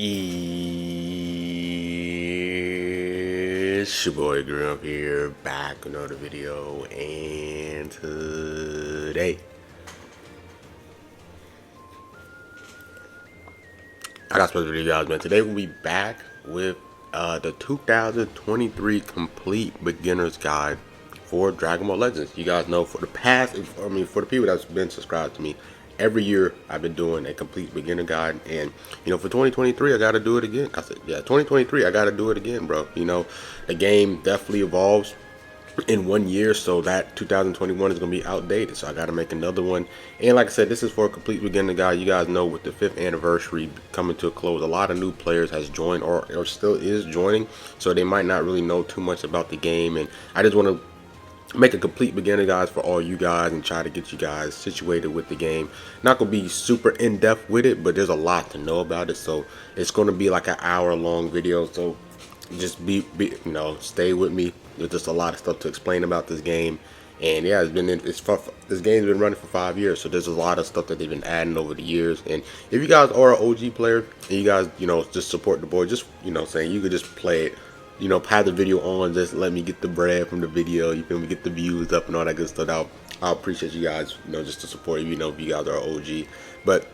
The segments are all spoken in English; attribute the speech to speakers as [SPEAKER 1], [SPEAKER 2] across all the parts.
[SPEAKER 1] It's your boy Grim here, back with another video, and today I got supposed to video guys, man. Today we'll be back with the 2023 complete beginner's guide for Dragon Ball Legends. You guys know for the past, for the people that's been subscribed to me, every year I've been doing a complete beginner guide, and you know, for 2023 I gotta do it again. I said, yeah, 2023 I gotta do it again, bro. You know, the game definitely evolves in 1 year, so that 2021 is gonna be outdated, so I gotta make another one. And like I said, this is for a complete beginner guide. You guys know, with the 5th anniversary coming to a close, a lot of new players has joined or still is joining, so they might not really know too much about the game, and I just want to make a complete beginner guys for all you guys and try to get you guys situated with the game. Not gonna be super in-depth with it, but there's a lot to know about it, so it's gonna be like an hour-long video. So just be you know, stay with me. There's just a lot of stuff to explain about this game. And yeah, this game's been running for 5 years, so there's a lot of stuff that they've been adding over the years. And if you guys are an OG player and you guys, you know, just support the boy, just, you know, saying you could just play it, you know, have the video on, just let me get the bread from the video, you feel me, get the views up and all that good stuff. I'll appreciate you guys, you know, just to support you know, if you guys are OG. But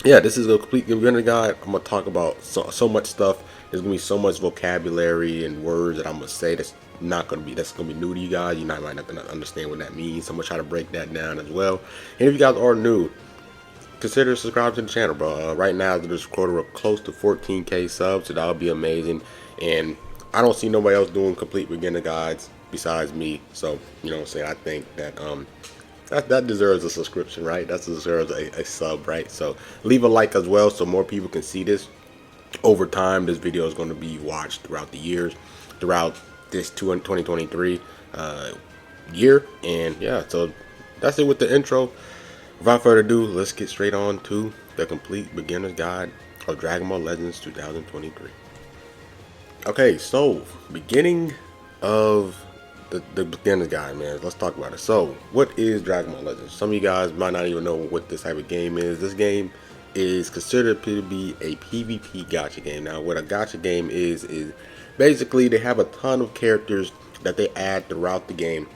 [SPEAKER 1] yeah, this is a complete beginner guide. I'm gonna talk about so much stuff. There's gonna be so much vocabulary and words that I'm gonna say that's gonna be new to you guys. You might not gonna understand what that means, so I'm gonna try to break that down as well. And if you guys are new, consider subscribing to the channel, bro. Right now there's a quarter of close to 14K subs, so that'll be amazing. And I don't see nobody else doing complete beginner guides besides me, so you know what I'm saying, I think that that deserves a subscription, right? That deserves a sub, right? So leave a like as well, so more people can see this. Over time, this video is going to be watched throughout the years, throughout this 2023 year. And yeah, so that's it with the intro. Without further ado, let's get straight on to the complete beginner's guide of Dragon Ball Legends 2023. Okay, so beginning of the beginner's guide, man. Let's talk about it. So, what is Dragon Ball Legends? Some of you guys might not even know what this type of game is. This game is considered to be a PvP gacha game. Now, what a gacha game is basically they have a ton of characters that they add throughout the game,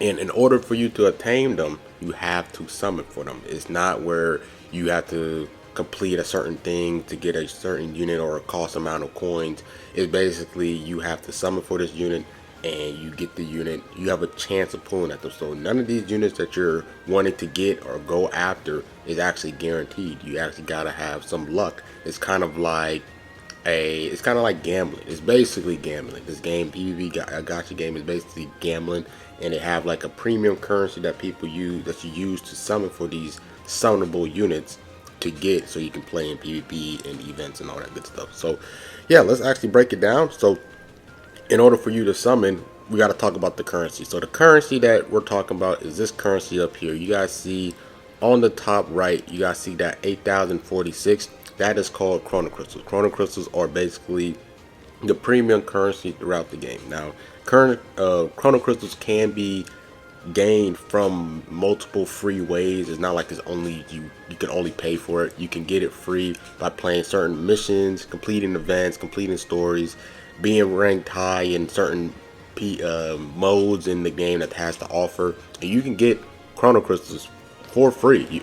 [SPEAKER 1] and in order for you to attain them, you have to summon for them. It's not where you have to complete a certain thing to get a certain unit or a cost amount of coins. It's basically you have to summon for this unit and you get the unit. You have a chance of pulling at them. So none of these units that you're wanting to get or go after is actually guaranteed. You actually gotta have some luck. It's kind of like gambling. It's basically gambling. This game, PvP gacha game, is basically gambling, and they have like a premium currency that people use, that you use to summon for these summonable units to get, so you can play in PvP and events and all that good stuff. So yeah, let's actually break it down. So in order for you to summon, we got to talk about the currency. So the currency that we're talking about is this currency up here. You guys see on the top right, you guys see that 8,046. That is called Chrono Crystals. Chrono Crystals are basically the premium currency throughout the game. Now, Chrono Crystals can be gained from multiple free ways. It's not like it's only you can only pay for it. You can get it free by playing certain missions, completing events, completing stories, being ranked high in certain modes in the game that has to offer. And you can get Chrono Crystals for free. You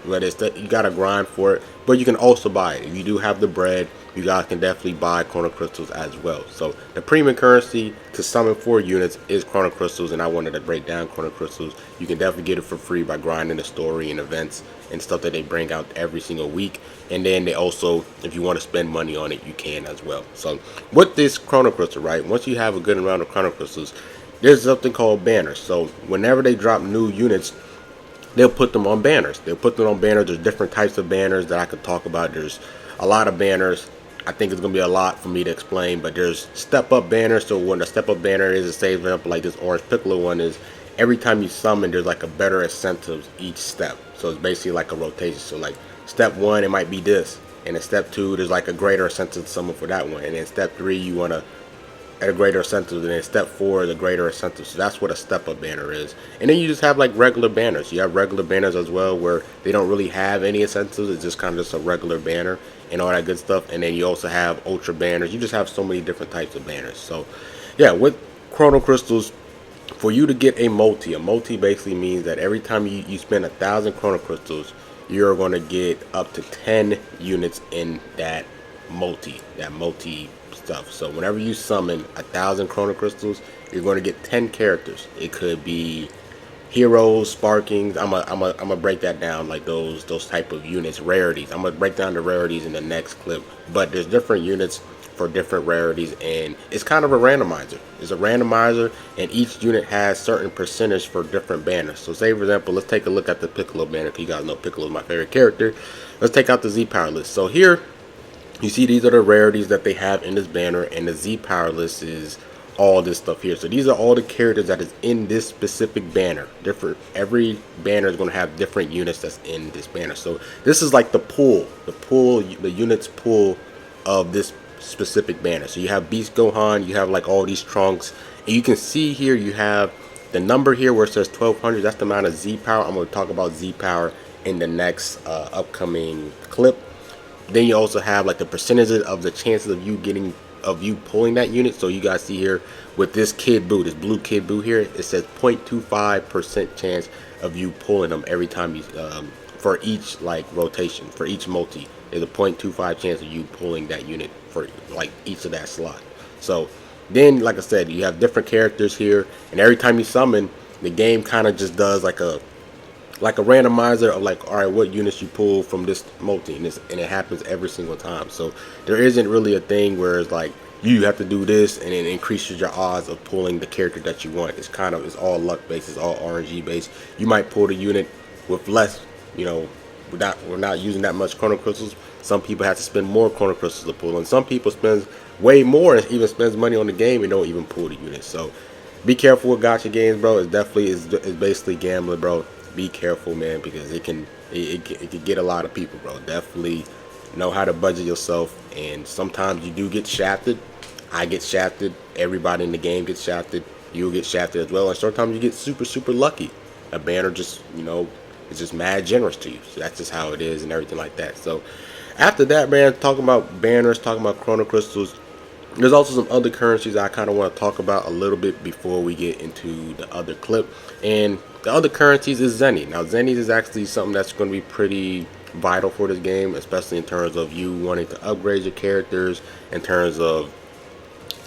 [SPEAKER 1] gotta grind for it, but you can also buy it. If you do have the bread, you guys can definitely buy Chrono Crystals as well. So the premium currency to summon 4 units is Chrono Crystals, and I wanted to break down Chrono Crystals. You can definitely get it for free by grinding the story and events and stuff that they bring out every single week. And then they also, if you want to spend money on it, you can as well. So with this Chrono Crystal, right, once you have a good amount of Chrono Crystals, there's something called banners. So whenever they drop new units, they'll put them on banners. They'll put them on banners. There's different types of banners that I could talk about. There's a lot of banners. I think it's going to be a lot for me to explain, but there's step-up banners. So when the step-up banner is, say, for example, like this Orange Piccolo one is, every time you summon, there's like a better incentive each step. So it's basically like a rotation. So like step 1, it might be this. And in step 2, there's like a greater incentive to summon for that one. And then step 3, you want to at a greater incentive, and then step 4 is a greater incentive. So that's what a step up banner is. And then you just have like regular banners. You have regular banners as well where they don't really have any incentives. It's just kind of just a regular banner and all that good stuff. And then you also have ultra banners. You just have so many different types of banners. So yeah, with chrono crystals, for you to get a multi basically means that every time you spend 1,000 chrono crystals, you're going to get up to 10 units in that multi stuff. So whenever you summon 1,000 chrono crystals, you're going to get 10 characters. It could be heroes, sparkings. I'm gonna break that down, like those type of units, rarities. I'm gonna break down the rarities in the next clip. But there's different units for different rarities, and it's kind of a randomizer. It's a randomizer, and each unit has certain percentage for different banners. So say for example, let's take a look at the Piccolo banner, because you guys know Piccolo is my favorite character. Let's take out the Z power list. So here you see these are the rarities that they have in this banner, and the Z power list is all this stuff here. So these are all the characters that is in this specific banner. Every banner is going to have different units that's in this banner. So this is like the units pool of this specific banner. So you have Beast Gohan, you have like all these Trunks, and you can see here you have the number here where it says 1200. That's the amount of Z power. I'm going to talk about Z power in the next upcoming clip. Then you also have like the percentages of the chances of you pulling that unit. So you guys see here with this Kid Buu, this blue Kid Buu here, it says 0.25% chance of you pulling them every time you for each like rotation, for each multi. There's a 0.25 chance of you pulling that unit for like each of that slot. So then, like I said, you have different characters here, and every time you summon, the game kind of just does like a randomizer of like, all right, what units you pull from this multi, and it happens every single time. So there isn't really a thing where it's like you have to do this and it increases your odds of pulling the character that you want. It's all luck based, it's all RNG based. You might pull the unit with less, we're not using that much chrono crystals. Some people have to spend more chrono crystals to pull, and some people spend way more and even spends money on the game and don't even pull the unit. So be careful with gacha games, bro. It's basically gambling, bro. Be careful, man, because it can get a lot of people, bro. Definitely know how to budget yourself, and sometimes you do get shafted. I get shafted. Everybody in the game gets shafted. You'll get shafted as well, and sometimes you get super lucky. A banner just is just mad generous to you. So that's just how it is and everything like that. So after that, man, talking about banners, talking about chrono crystals, there's also some other currencies I kind of want to talk about a little bit before we get into the other clip. And the other currencies is Zenny. Now, Zenny is actually something that's going to be pretty vital for this game, especially in terms of you wanting to upgrade your characters, in terms of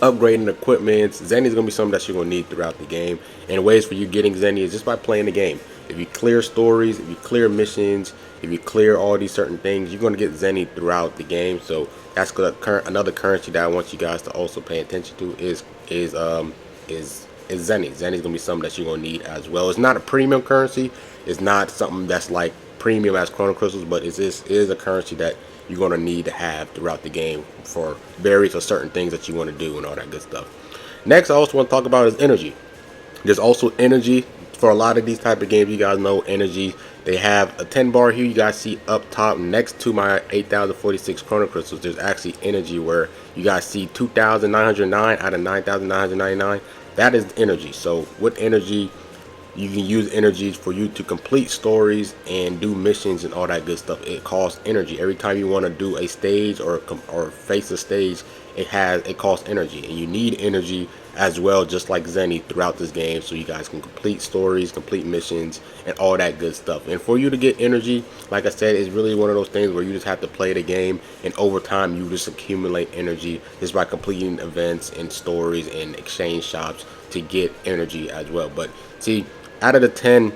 [SPEAKER 1] upgrading equipment. Zenny is going to be something that you're going to need throughout the game. And ways for you getting Zenny is just by playing the game. If you clear stories, if you clear missions, if you clear all these certain things, you're going to get Zenny throughout the game. So that's another currency that I want you guys to also pay attention to is Zenny. Zenny is going to be something that you're going to need as well. It's not a premium currency. It's not something that's like premium as chrono crystals, but it is a currency that you're going to need to have throughout the game for various or certain things that you want to do and all that good stuff. Next, I also want to talk about is energy. There's also energy for a lot of these type of games. You guys know energy. They have a 10 bar here. You guys see up top next to my 8,046 chrono crystals. There's actually energy where you guys see 2,909 out of 9,999. That is energy. So with energy, you can use energy for you to complete stories and do missions and all that good stuff. It costs energy every time you want to do a stage or face a stage. It costs energy, and you need energy as well, just like Zenny, throughout this game, so you guys can complete stories, complete missions, and all that good stuff. And for you to get energy, like I said, it's really one of those things where you just have to play the game, and over time you just accumulate energy just by completing events and stories and exchange shops to get energy as well. But see, out of the 10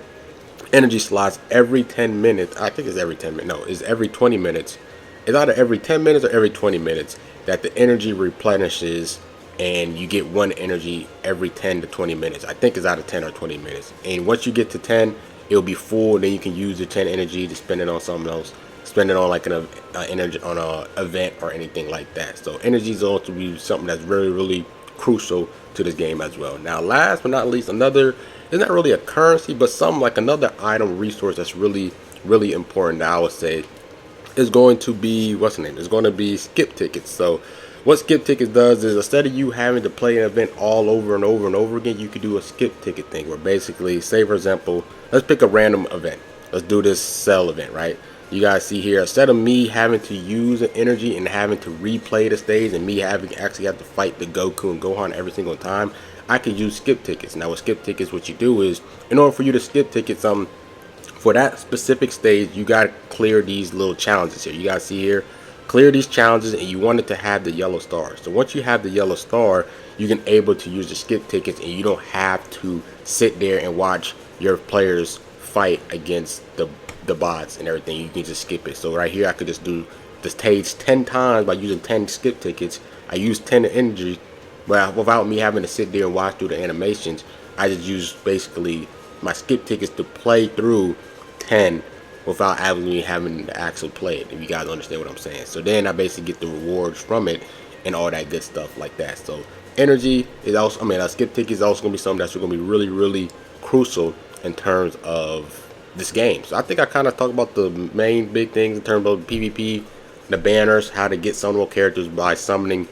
[SPEAKER 1] energy slots, every 10 minutes, I think it's every 10 minutes, no, it's every 20 minutes. It's either every 10 minutes or every 20 minutes that the energy replenishes, and you get one energy every 10 to 20 minutes. I think it's out of 10 or 20 minutes. And once you get to 10, it'll be full, and then you can use the 10 energy to spend it on something else. Spend it on like an energy on a event or anything like that. So energy is also to be something that's really crucial to this game as well. Now, last but not least, another, it's not really a currency, but some like another item resource that's really important that I would say is going to be, what's the name? It's going to be skip tickets. So what skip tickets does is instead of you having to play an event all over and over and over again, you could do a skip ticket thing where basically, say for example, let's pick a random event. Let's do this cell event, right? You guys see here, instead of me having to use an energy and having to replay the stage and me having actually have to fight the Goku and Gohan every single time, I could use skip tickets. Now with skip tickets, what you do is, in order for you to skip tickets, for that specific stage, you got to clear these little challenges here. You guys see here, clear these challenges, and you want it to have the yellow star. So once you have the yellow star, you can able to use the skip tickets, and you don't have to sit there and watch your players fight against the bots and everything. You can just skip it. So right here, I could just do the stage 10 times by using 10 skip tickets. I use 10 energy, but without me having to sit there and watch through the animations, I just use basically my skip tickets to play through 10 without actually having to actually play it, if you guys understand what I'm saying. So then I basically get the rewards from it and all that good stuff like that. So energy is also, a skip ticket is also going to be something that's going to be really, really crucial in terms of this game. So I think I kind of talked about the main big things in terms of PvP, the banners, how to get summonable characters by summoning,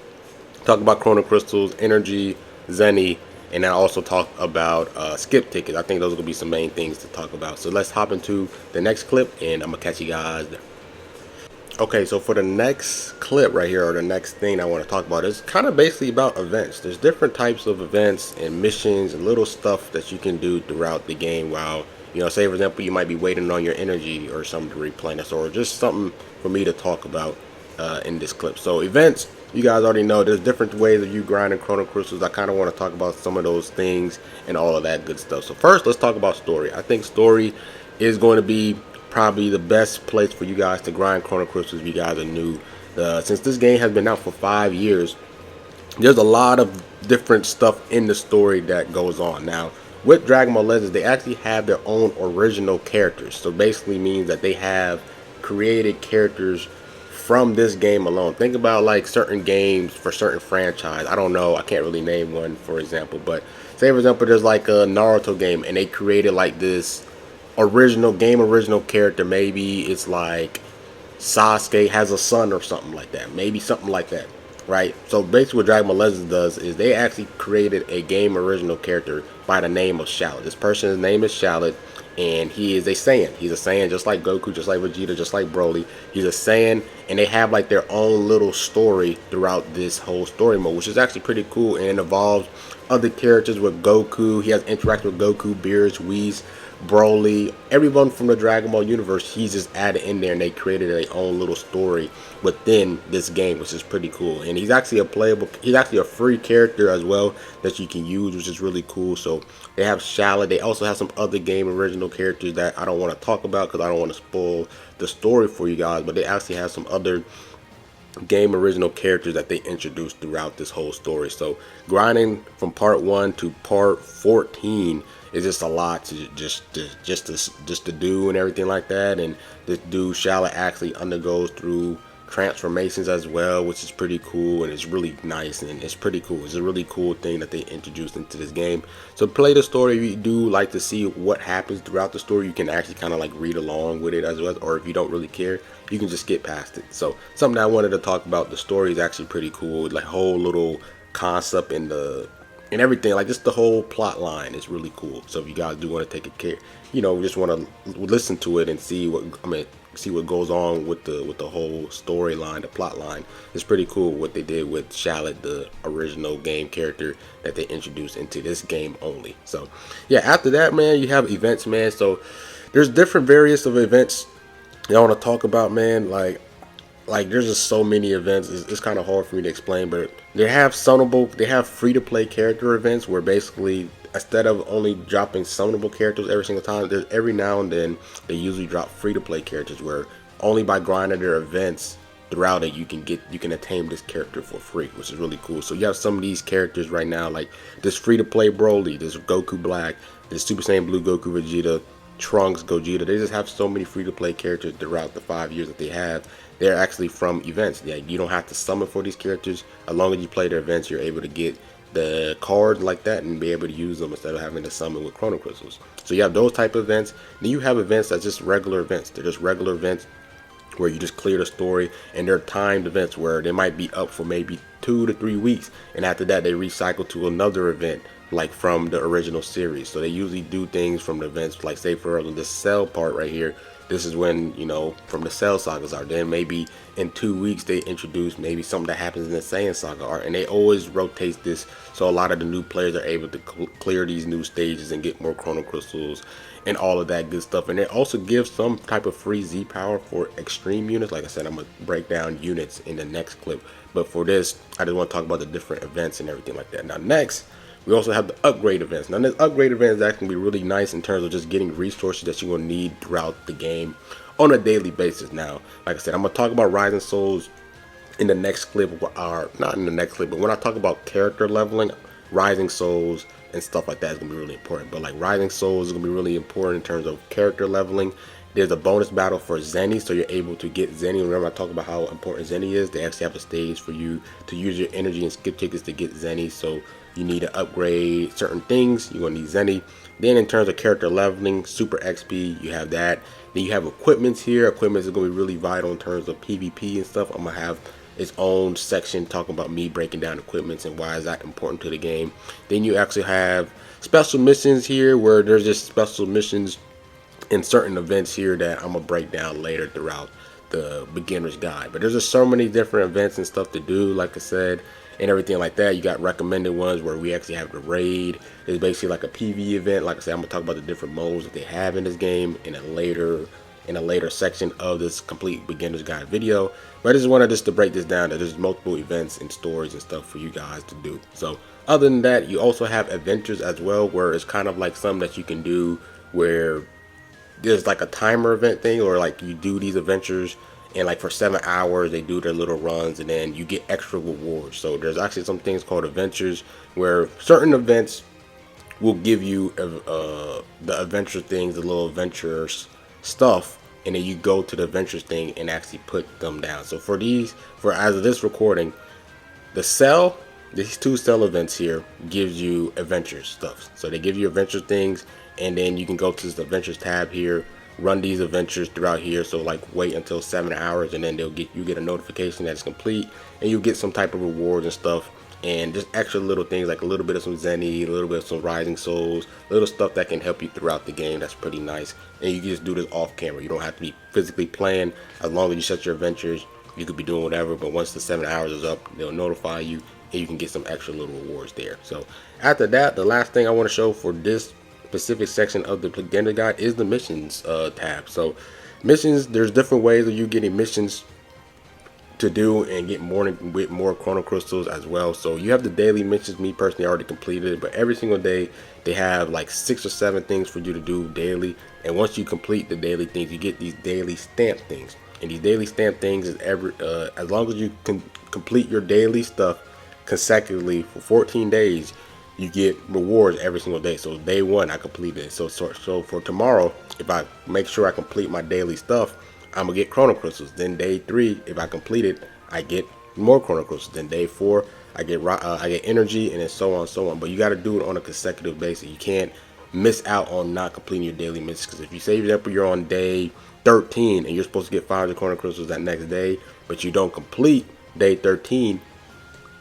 [SPEAKER 1] talk about chrono crystals, energy, Zenny, and I also talk about skip tickets. I think those are going to be some main things to talk about. So let's hop into the next clip, and I'm going to catch you guys there. Okay, so for the next clip right here, or the next thing I want to talk about, is kind of basically about events. There's different types of events and missions and little stuff that you can do throughout the game while, say for example, you might be waiting on your energy or something to replenish, or just something for me to talk about in this clip. So events, you guys already know there's different ways of you grinding chrono crystals. I kind of want to talk about some of those things and all of that good stuff. So first, let's talk about story. I think story is going to be probably the best place for you guys to grind chrono crystals if you guys are new. Since this game has been out for 5 years, there's a lot of different stuff in the story that goes on. Now with Dragon Ball Legends, they actually have their own original characters. So basically means that they have created characters from this game alone. Think about like certain games for certain franchise. I don't know, I can't really name one for example, but say for example there's like a Naruto game and they created like this original character. Maybe it's like Sasuke has a son or something like that, maybe something like that, right? So basically what Dragon Ball Legends does is they actually created a game original character by the name of Shoutout. This person's name is Shoutout, and he is a Saiyan. He's a Saiyan just like Goku, just like Vegeta, just like Broly. He's a Saiyan, and they have like their own little story throughout this whole story mode, which is actually pretty cool, and it involves other characters with Goku. He has interacted with Goku, Beerus, Whis, Broly, everyone from the Dragon Ball universe. He's just added in there, and they created their own little story within this game, which is pretty cool. And he's actually he's actually a free character as well that you can use, which is really cool. So they have Shala. They also have some other game original characters that I don't want to talk about because I don't want to spoil the story for you guys, but they actually have some other game original characters that they introduced throughout this whole story. So grinding from part 1 to part 14 is just a lot to just to do and everything like that. And this dude Shala actually undergoes through transformations as well, which is pretty cool, and it's really nice, and it's pretty cool. It's a really cool thing that they introduced into this game. So play the story. If you do like to see what happens throughout the story, you can actually kind of like read along with it as well, or if you don't really care, you can just skip past it. So something I wanted to talk about, the story is actually pretty cool, like whole little concept and everything, like just the whole plot line is really cool. So if you guys do want to take a care, just want to listen to it and see what goes on with the whole storyline, the plot line. It's pretty cool what they did with Shallot, the original game character that they introduced into this game only. So yeah, after that, man, you have events, man. So there's different various of events I want to talk about, man. Like there's just so many events. It's kind of hard for me to explain, but they have free to play character events where basically instead of only dropping summonable characters every single time, there's every now and then they usually drop free to play characters where only by grinding their events throughout it you can attain this character for free, which is really cool. So you have some of these characters right now, like this free to play Broly, this Goku Black, this Super Saiyan Blue Goku Vegeta, Trunks Gogeta. They just have so many free to play characters throughout the 5 years that they have. They're actually from events. Yeah, you don't have to summon for these characters. As long as you play their events, you're able to get the cards like that and be able to use them instead of having to summon with chrono crystals. So you have those type of events. Then you have events that's just regular events. They're just regular events where you just clear the story, and they're timed events where they might be up for maybe 2 to 3 weeks, and after that they recycle to another event like from the original series. So they usually do things from the events, like say for the Cell part right here, this is when, you know, from the Cell sagas are. Then maybe in 2 weeks they introduce maybe something that happens in the Saiyan saga art, and they always rotate this, so a lot of the new players are able to clear these new stages and get more chrono crystals and all of that good stuff. And it also gives some type of free Z power for extreme units. Like I said, I'm gonna break down units in the next clip, but for this I just want to talk about the different events and everything like that. Now next, we also have the upgrade events. Now this upgrade events that can be really nice in terms of just getting resources that you're gonna need throughout the game on a daily basis. Now, like I said, I'm gonna talk about Rising Souls in the next clip, or not in the next clip, but when I talk about character leveling, Rising Souls and stuff like that is gonna be really important. But like Rising Souls is gonna be really important in terms of character leveling. There's a bonus battle for Zenny, so you're able to get Zenny. Remember I talked about how important Zenny is? They actually have a stage for you to use your energy and skip tickets to get Zenny. So you need to upgrade certain things, you're gonna need Zenny. Then in terms of character leveling, Super XP, you have that. Then you have equipments here. Equipment is gonna be really vital in terms of PvP and stuff. I'm gonna have its own section talking about me breaking down equipments and why is that important to the game. Then you actually have special missions here, where there's just special missions in certain events here that I'm gonna break down later throughout the beginner's guide. But there's just so many different events and stuff to do, like I said, and everything like that. You got recommended ones where we actually have the raid. It's basically like a PV event. Like I said, I'm gonna talk about the different modes that they have in this game in a later section of this complete beginner's guide video. But I just wanted to break this down, that there's multiple events and stories and stuff for you guys to do. So other than that, you also have adventures as well, where it's kind of like something that you can do where there's like a timer event thing, or like you do these adventures and like for 7 hours they do their little runs and then you get extra rewards. So there's actually some things called adventures where certain events will give you the adventure things, the little adventures stuff, and then you go to the adventures thing and actually put them down. So for as of this recording, these two cell events here gives you adventures stuff. So they give you adventure things, and then you can go to this adventures tab here, run these adventures throughout here. So like wait until 7 hours, and then you get a notification that it's complete, and you get some type of rewards and stuff, and just extra little things like a little bit of some Zenny, a little bit of some Rising Souls, little stuff that can help you throughout the game. That's pretty nice, and you can just do this off camera. You don't have to be physically playing. As long as you set your adventures, you could be doing whatever, but once the 7 hours is up, they'll notify you and you can get some extra little rewards there. So after that, the last thing I want to show for this specific section of the beginner guide is the missions tab. So missions, there's different ways of you getting missions to do and get more chrono crystals as well. So you have the daily missions. Me personally, I already completed it, but every single day they have like 6 or 7 things for you to do daily, and once you complete the daily things, you get these daily stamp things. And these daily stamp things is as long as you can complete your daily stuff consecutively for 14 days, you get rewards every single day. So day 1 I completed it. So for tomorrow, if I make sure I complete my daily stuff, I'm gonna get chrono crystals. Then day 3, if I complete it, I get more chrono crystals. Then day 4, I get energy, and then so on. But you got to do it on a consecutive basis. You can't miss out on not completing your daily missions, because if you say, for example, you're on day 13 and you're supposed to get 500 chrono crystals that next day, but you don't complete day 13,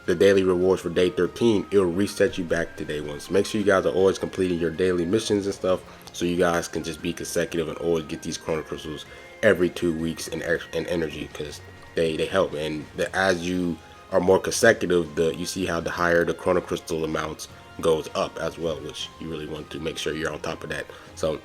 [SPEAKER 1] the daily rewards for day 13, it'll reset you back to day 1. So make sure you guys are always completing your daily missions and stuff, so you guys can just be consecutive and always get these chrono crystals every 2 weeks in energy, because they help. And as you are more consecutive, you see how the higher the chrono crystal amounts goes up as well, which you really want to make sure you're on top of that. So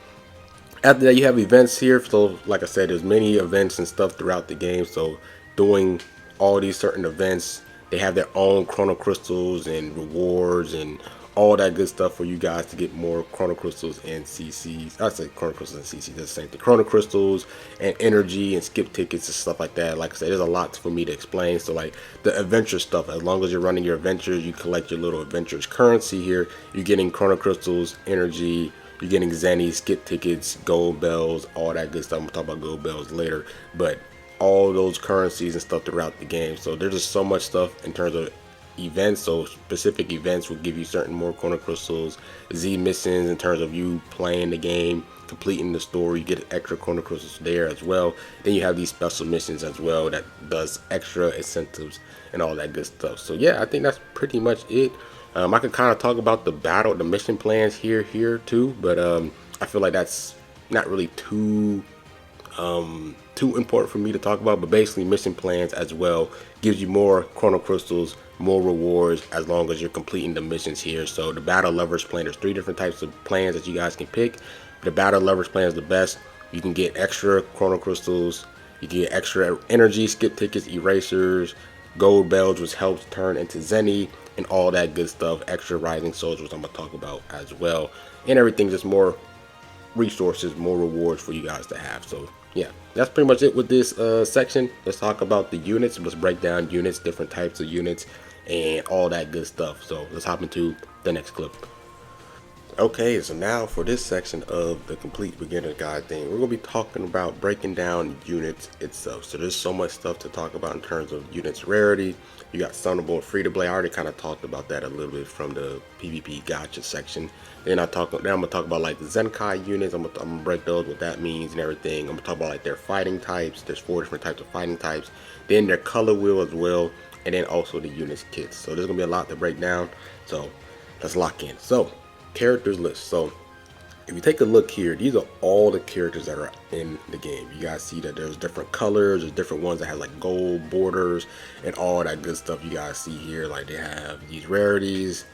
[SPEAKER 1] after that, you have events here. So like I said, there's many events and stuff throughout the game. So doing all these certain events, they have their own chrono crystals and rewards and all that good stuff for you guys to get more chrono crystals and CCs. I say chrono crystals and CCs, that's the same thing. Chrono crystals and energy and skip tickets and stuff like that. Like I said, there's a lot for me to explain. So like the adventure stuff, as long as you're running your adventures, you collect your little adventures currency here. You're getting chrono crystals, energy, you're getting Zenny, skip tickets, gold bells, all that good stuff. I'm gonna talk about gold bells later, but all those currencies and stuff throughout the game. So there's just so much stuff in terms of events. So specific events will give you certain more chrono crystals. Z missions in terms of you playing the game, completing the story, you get extra chrono crystals there as well. Then you have these special missions as well that does extra incentives and all that good stuff. So yeah, I think that's pretty much it. I could kind of talk about the mission plans here too, but I feel like that's not really too important for me to talk about. But basically, mission plans as well gives you more chrono crystals, more rewards as long as you're completing the missions here. So the battle leverage plan, there's 3 different types of plans that you guys can pick. The battle leverage plan is the best. You can get extra chrono crystals, you can get extra energy, skip tickets, erasers, gold bells, which helps turn into zenny, and all that good stuff. Extra rising souls, which I'm gonna talk about as well, and everything just more resources, more rewards for you guys to have. So yeah, that's pretty much it with this section. Let's talk about the units. Let's break down units, different types of units, and all that good stuff. So let's hop into the next clip. Okay, so now for this section of the complete beginner guide thing, we're going to be talking about breaking down units itself. So there's so much stuff to talk about in terms of units rarity. You got summonable and free to play. I already kind of talked about that a little bit from the PvP gotcha section. Then I'm gonna talk about like the Zenkai units. I'm gonna break those, what that means and everything. I'm gonna talk about like their fighting types. There's 4 different types of fighting types. Then their color wheel as well, and then also the units kits. So there's gonna be a lot to break down. So let's lock in. So characters list. So if you take a look here, these are all the characters that are in the game. You guys see that there's different colors, there's different ones that have like gold borders and all that good stuff. You guys see here, like they have these rarities,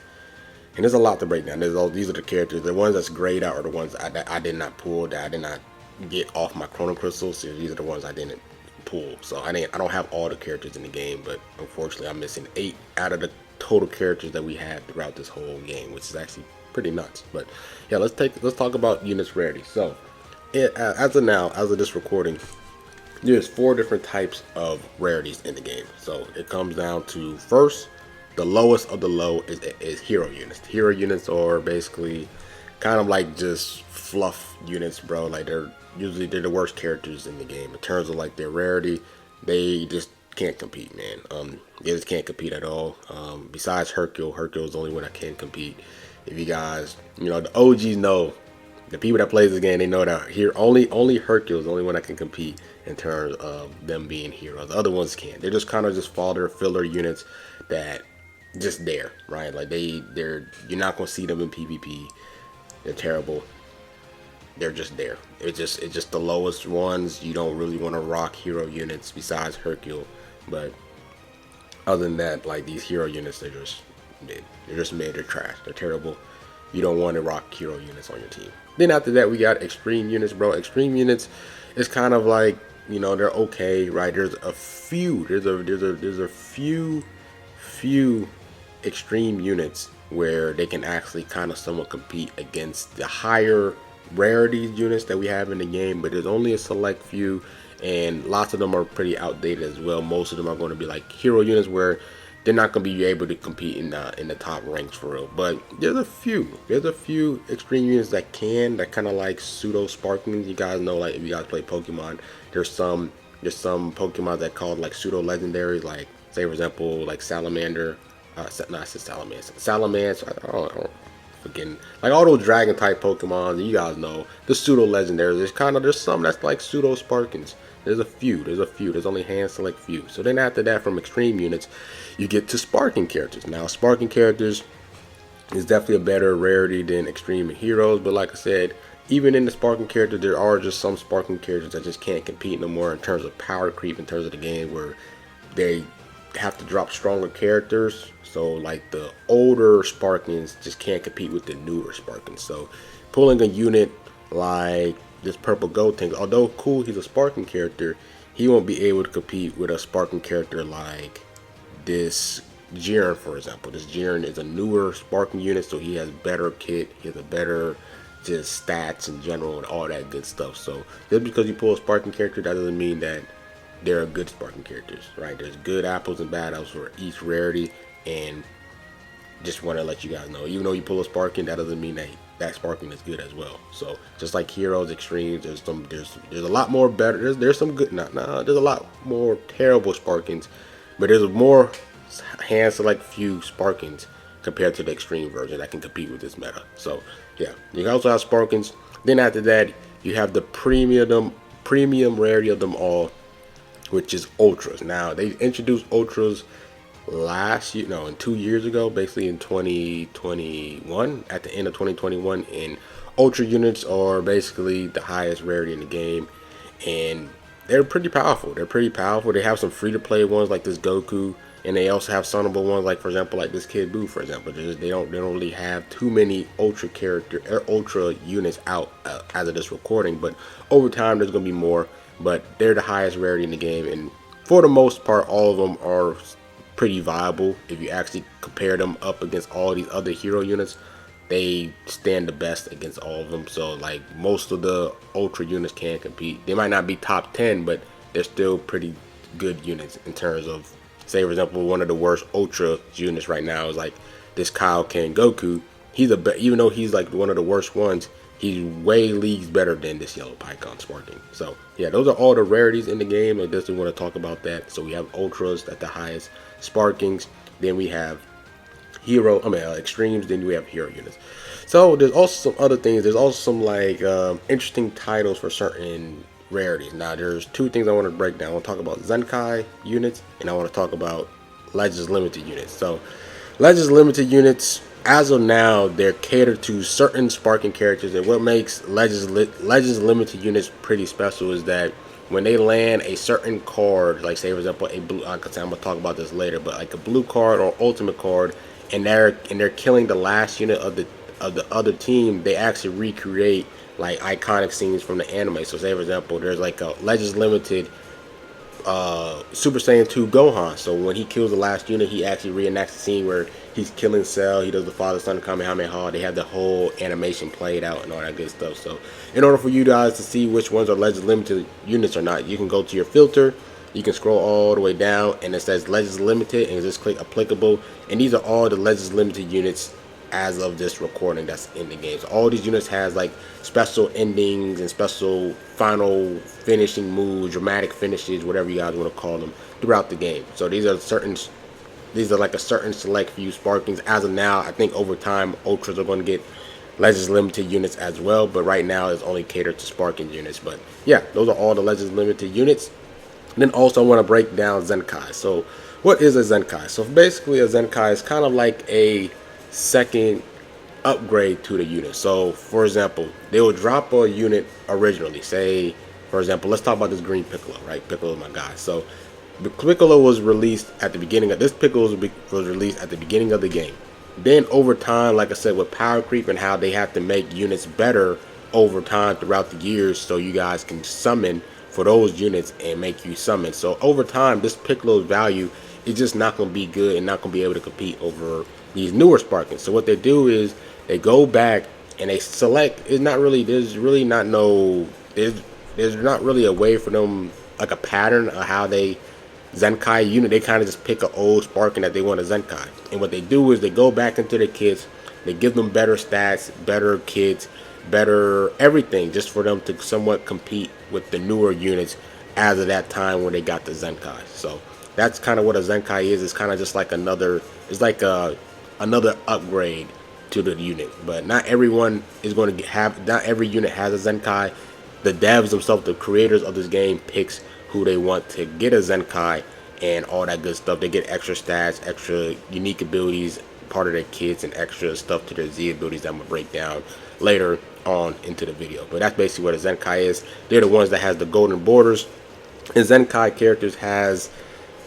[SPEAKER 1] and there's a lot to break down. These are the characters. The ones that's grayed out are the ones I did not pull, that I did not get off my chrono crystals. So these are the ones I didn't pull. So I don't have all the characters in the game, but unfortunately I'm missing 8 out of the total characters that we had throughout this whole game, which is actually pretty nuts. But yeah, let's talk about units rarity. So as of this recording, there's 4 different types of rarities in the game. So it comes down to, first, the lowest of the low is hero units. Hero units are basically kind of like just fluff units, bro. Like they're the worst characters in the game in terms of like their rarity. They just can't compete, man. They just can't compete at all. Besides Hercule is the only one that can compete. If you guys, the OGs know, the people that play this game, they know that here only Hercule is the only one that can compete in terms of them being heroes. The other ones can't. They're just kind of just filler units that just there, right? Like you're not gonna see them in PvP. They're terrible. They're just there. It's just the lowest ones. You don't really want to rock hero units besides Hercule, but other than that, like these hero units, they're just mid. They're trash. They're terrible. You don't want to rock hero units on your team. Then after that, we got extreme units, bro. Extreme units is kind of like, they're okay, right? There's a few extreme units where they can actually kind of somewhat compete against the higher rarities units that we have in the game, but there's only a select few, and lots of them are pretty outdated as well. Most of them are going to be like hero units where they're not going to be able to compete in the top ranks for real. But there's a few extreme units that kind of like pseudo sparklings. You guys know, like if you guys play Pokemon, there's some Pokemon that called like pseudo legendaries, like say for example like Salamander. I said Salamence. I don't forgetting, like all those dragon type Pokemon. You guys know the pseudo legendaries. There's some that's like pseudo sparkings. There's a few. There's only hand select few. So then after that, from extreme units, you get to sparking characters. Now sparking characters is definitely a better rarity than extreme heroes. But like I said, even in the sparking characters, there are just some sparking characters that just can't compete no more in terms of power creep, in terms of the game, where they have to drop stronger characters. So like the older Sparkins just can't compete with the newer Sparkins. So pulling a unit like this purple Gotenks, although cool, he's a Sparking character, he won't be able to compete with a Sparking character like this Jiren, for example. This Jiren is a newer Sparking unit, so he has better kit, he has a better just stats in general and all that good stuff. So just because you pull a Sparking character, that doesn't mean that they're good Sparking characters, right? There's good apples and bad apples for each rarity, and just want to let you guys know, even though you pull a Sparking, that doesn't mean that Sparking is good as well. So just like heroes, extremes, there's a lot more better. There's some good, there's a lot more terrible Sparkings, but there's more hand select few Sparkings compared to the extreme version that can compete with this meta. So yeah, you can also have Sparkings. Then after that, you have the premium rarity of them all, which is Ultras. Now they introduced Ultras last year, no, 2 years ago, basically in 2021, at the end of 2021. And Ultra units are basically the highest rarity in the game, and they're pretty powerful. They have some free to play ones like this Goku, and they also have summonable ones like, for example, like this Kid Buu, for example. They don't really have too many ultra units out as of this recording, but over time there's gonna be more. But they're the highest rarity in the game, and for the most part, all of them are pretty viable. If you actually compare them up against all these other hero units, they stand the best against all of them. So like most of the ultra units can compete. They might not be top 10, but they're still pretty good units in terms of, say for example, one of the worst ultra units right now is like this Kaioken Goku. Even though he's like one of the worst ones, he's way leagues better than this yellow Pycon Sparking. So yeah, those are all the rarities in the game. I definitely want to talk about that. So we have ultras at the highest Sparkings. Then we have extremes. Then we have hero units. So there's also some other things. There's also some like interesting titles for certain rarities. Now there's two things I want to break down. I want to talk about Zenkai units, and I want to talk about Legends Limited units. So Legends Limited units, as of now, they're catered to certain Sparking characters, and what makes Legends Limited units pretty special is that when they land a certain card, like say for example a blue, I'm gonna talk about this later, but like a blue card or ultimate card, and they're killing the last unit of the other team, they actually recreate like iconic scenes from the anime. So say for example, there's like a Legends Limited Super Saiyan 2 Gohan. So when he kills the last unit, he actually reenacts the scene where he's killing Cell. He does the Father Son Kamehameha. They have the whole animation played out and all that good stuff. So in order for you guys to see which ones are Legends Limited units or not, you can go to your filter. You can scroll all the way down, and it says Legends Limited, and just click applicable. And these are all the Legends Limited units as of this recording that's in the game. So all these units has like special endings and special final finishing moves, dramatic finishes, whatever you guys want to call them, throughout the game. So these are like a certain select few Sparkings. As of now, I think over time Ultras are going to get Legends Limited units as well, but right now it's only catered to Sparking units. But yeah, those are all the Legends Limited units. And then also I want to break down Zenkai. So what is a Zenkai? So basically a Zenkai is kind of like a second upgrade to the unit. So for example, they will drop a unit originally. Say for example, let's talk about this green Piccolo, right? Piccolo is my guy. So the Piccolo was released at the beginning of was released at the beginning of the game. Then over time, like I said, with power creep and how they have to make units better over time throughout the years, so you guys can summon for those units and make you summon. So over time, this Piccolo's value is just not going to be good and not going to be able to compete over these newer Sparkings. So what they do is they go back and they select. There's not really a way for them, like a pattern of how they Zenkai unit. They kind of just pick an old Sparking that they want to Zenkai, and what they do is they go back into the kits, they give them better stats, better kits, better everything, just for them to somewhat compete with the newer units as of that time when they got the Zenkai. So that's kind of what a Zenkai is. It's kind of just like another upgrade to the unit. But not everyone is going to not every unit has a Zenkai. The devs themselves, the creators of this game, picks who they want to get a Zenkai and all that good stuff. They get extra stats, extra unique abilities, part of their kits, and extra stuff to their Z abilities that I'm going to break down later on into the video. But that's basically what a Zenkai is. They're the ones that has the golden borders. And Zenkai characters has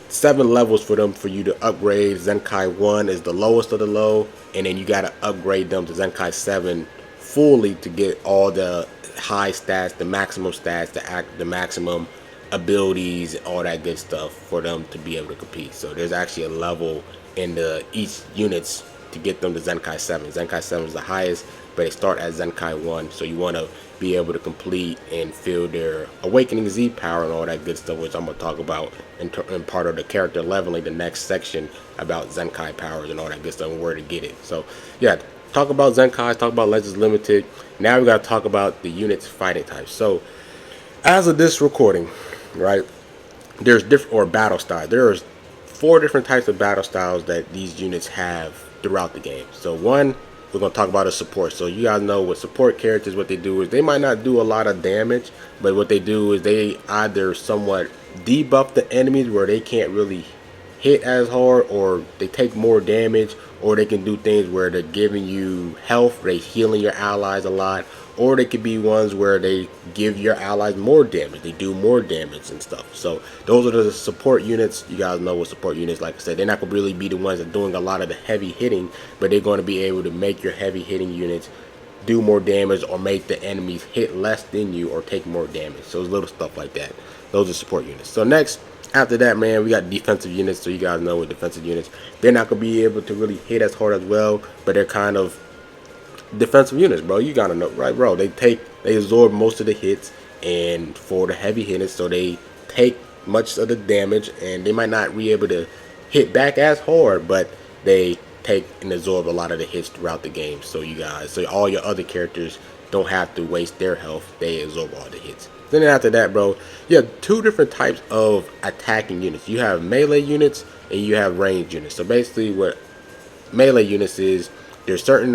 [SPEAKER 1] 7 levels for them for you to upgrade. Zenkai 1 is the lowest of the low, and then you got to upgrade them to Zenkai 7 fully to get all the high stats, the maximum stats, the maximum abilities, all that good stuff for them to be able to compete. So there's actually a level in each units to get them to Zenkai 7. Zenkai 7 is the highest, but they start at Zenkai 1. So you want to be able to complete and feel their Awakening Z power and all that good stuff, which I'm going to talk about in part of the character leveling, the next section about Zenkai powers and all that good stuff and where to get it. So yeah, talk about Zenkais, talk about Legends Limited. Now we got to talk about the units fighting types. So as of this recording, right, there's different, or battle styles. There's 4 different types of battle styles that these units have throughout the game. So one, we're going to talk about a support. So you guys know with support characters, what they do is they might not do a lot of damage, but what they do is they either somewhat debuff the enemies where they can't really hit as hard, or they take more damage, or they can do things where they're giving you health, they're healing your allies a lot, or they could be ones where they give your allies more damage, they do more damage and stuff. So those are the support units. You guys know what support units, like I said, they're not going to really be the ones that are doing a lot of the heavy hitting, but they're going to be able to make your heavy hitting units do more damage, or make the enemies hit less than you, or take more damage. So it's little stuff like that. Those are support units. So next, after that, man, we got defensive units. So you guys know with defensive units, they're not going to be able to really hit as hard as well, but they're kind of defensive units, bro. You gotta know, right, bro? They absorb most of the hits, and for the heavy hitters, so they take much of the damage, and they might not be able to hit back as hard, but they take and absorb a lot of the hits throughout the game. So you guys, so all your other characters don't have to waste their health, they absorb all the hits. Then after that, bro, you have 2 different types of attacking units. You have melee units and you have ranged units. So basically what melee units is, there's certain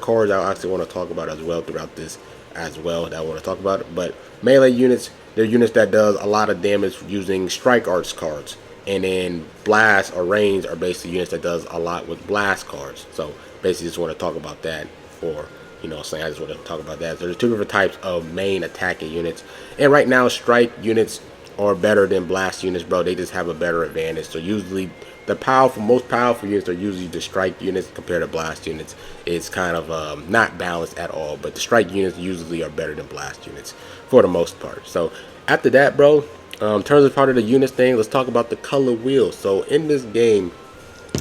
[SPEAKER 1] cards I actually want to talk about as well throughout this as well that I want to talk about. But melee units, they're units that does a lot of damage using strike arts cards. And then blast or range are basically units that does a lot with blast cards. So basically just want to talk about that for, you know, saying I just want to talk about that. So there's 2 different types of main attacking units. And right now strike units are better than blast units, bro. They just have a better advantage. So usually the most powerful units are usually the strike units compared to blast units. It's kind of not balanced at all, but the strike units usually are better than blast units for the most part. So after that, bro, in terms of part of the units thing, let's talk about the color wheel. So in this game,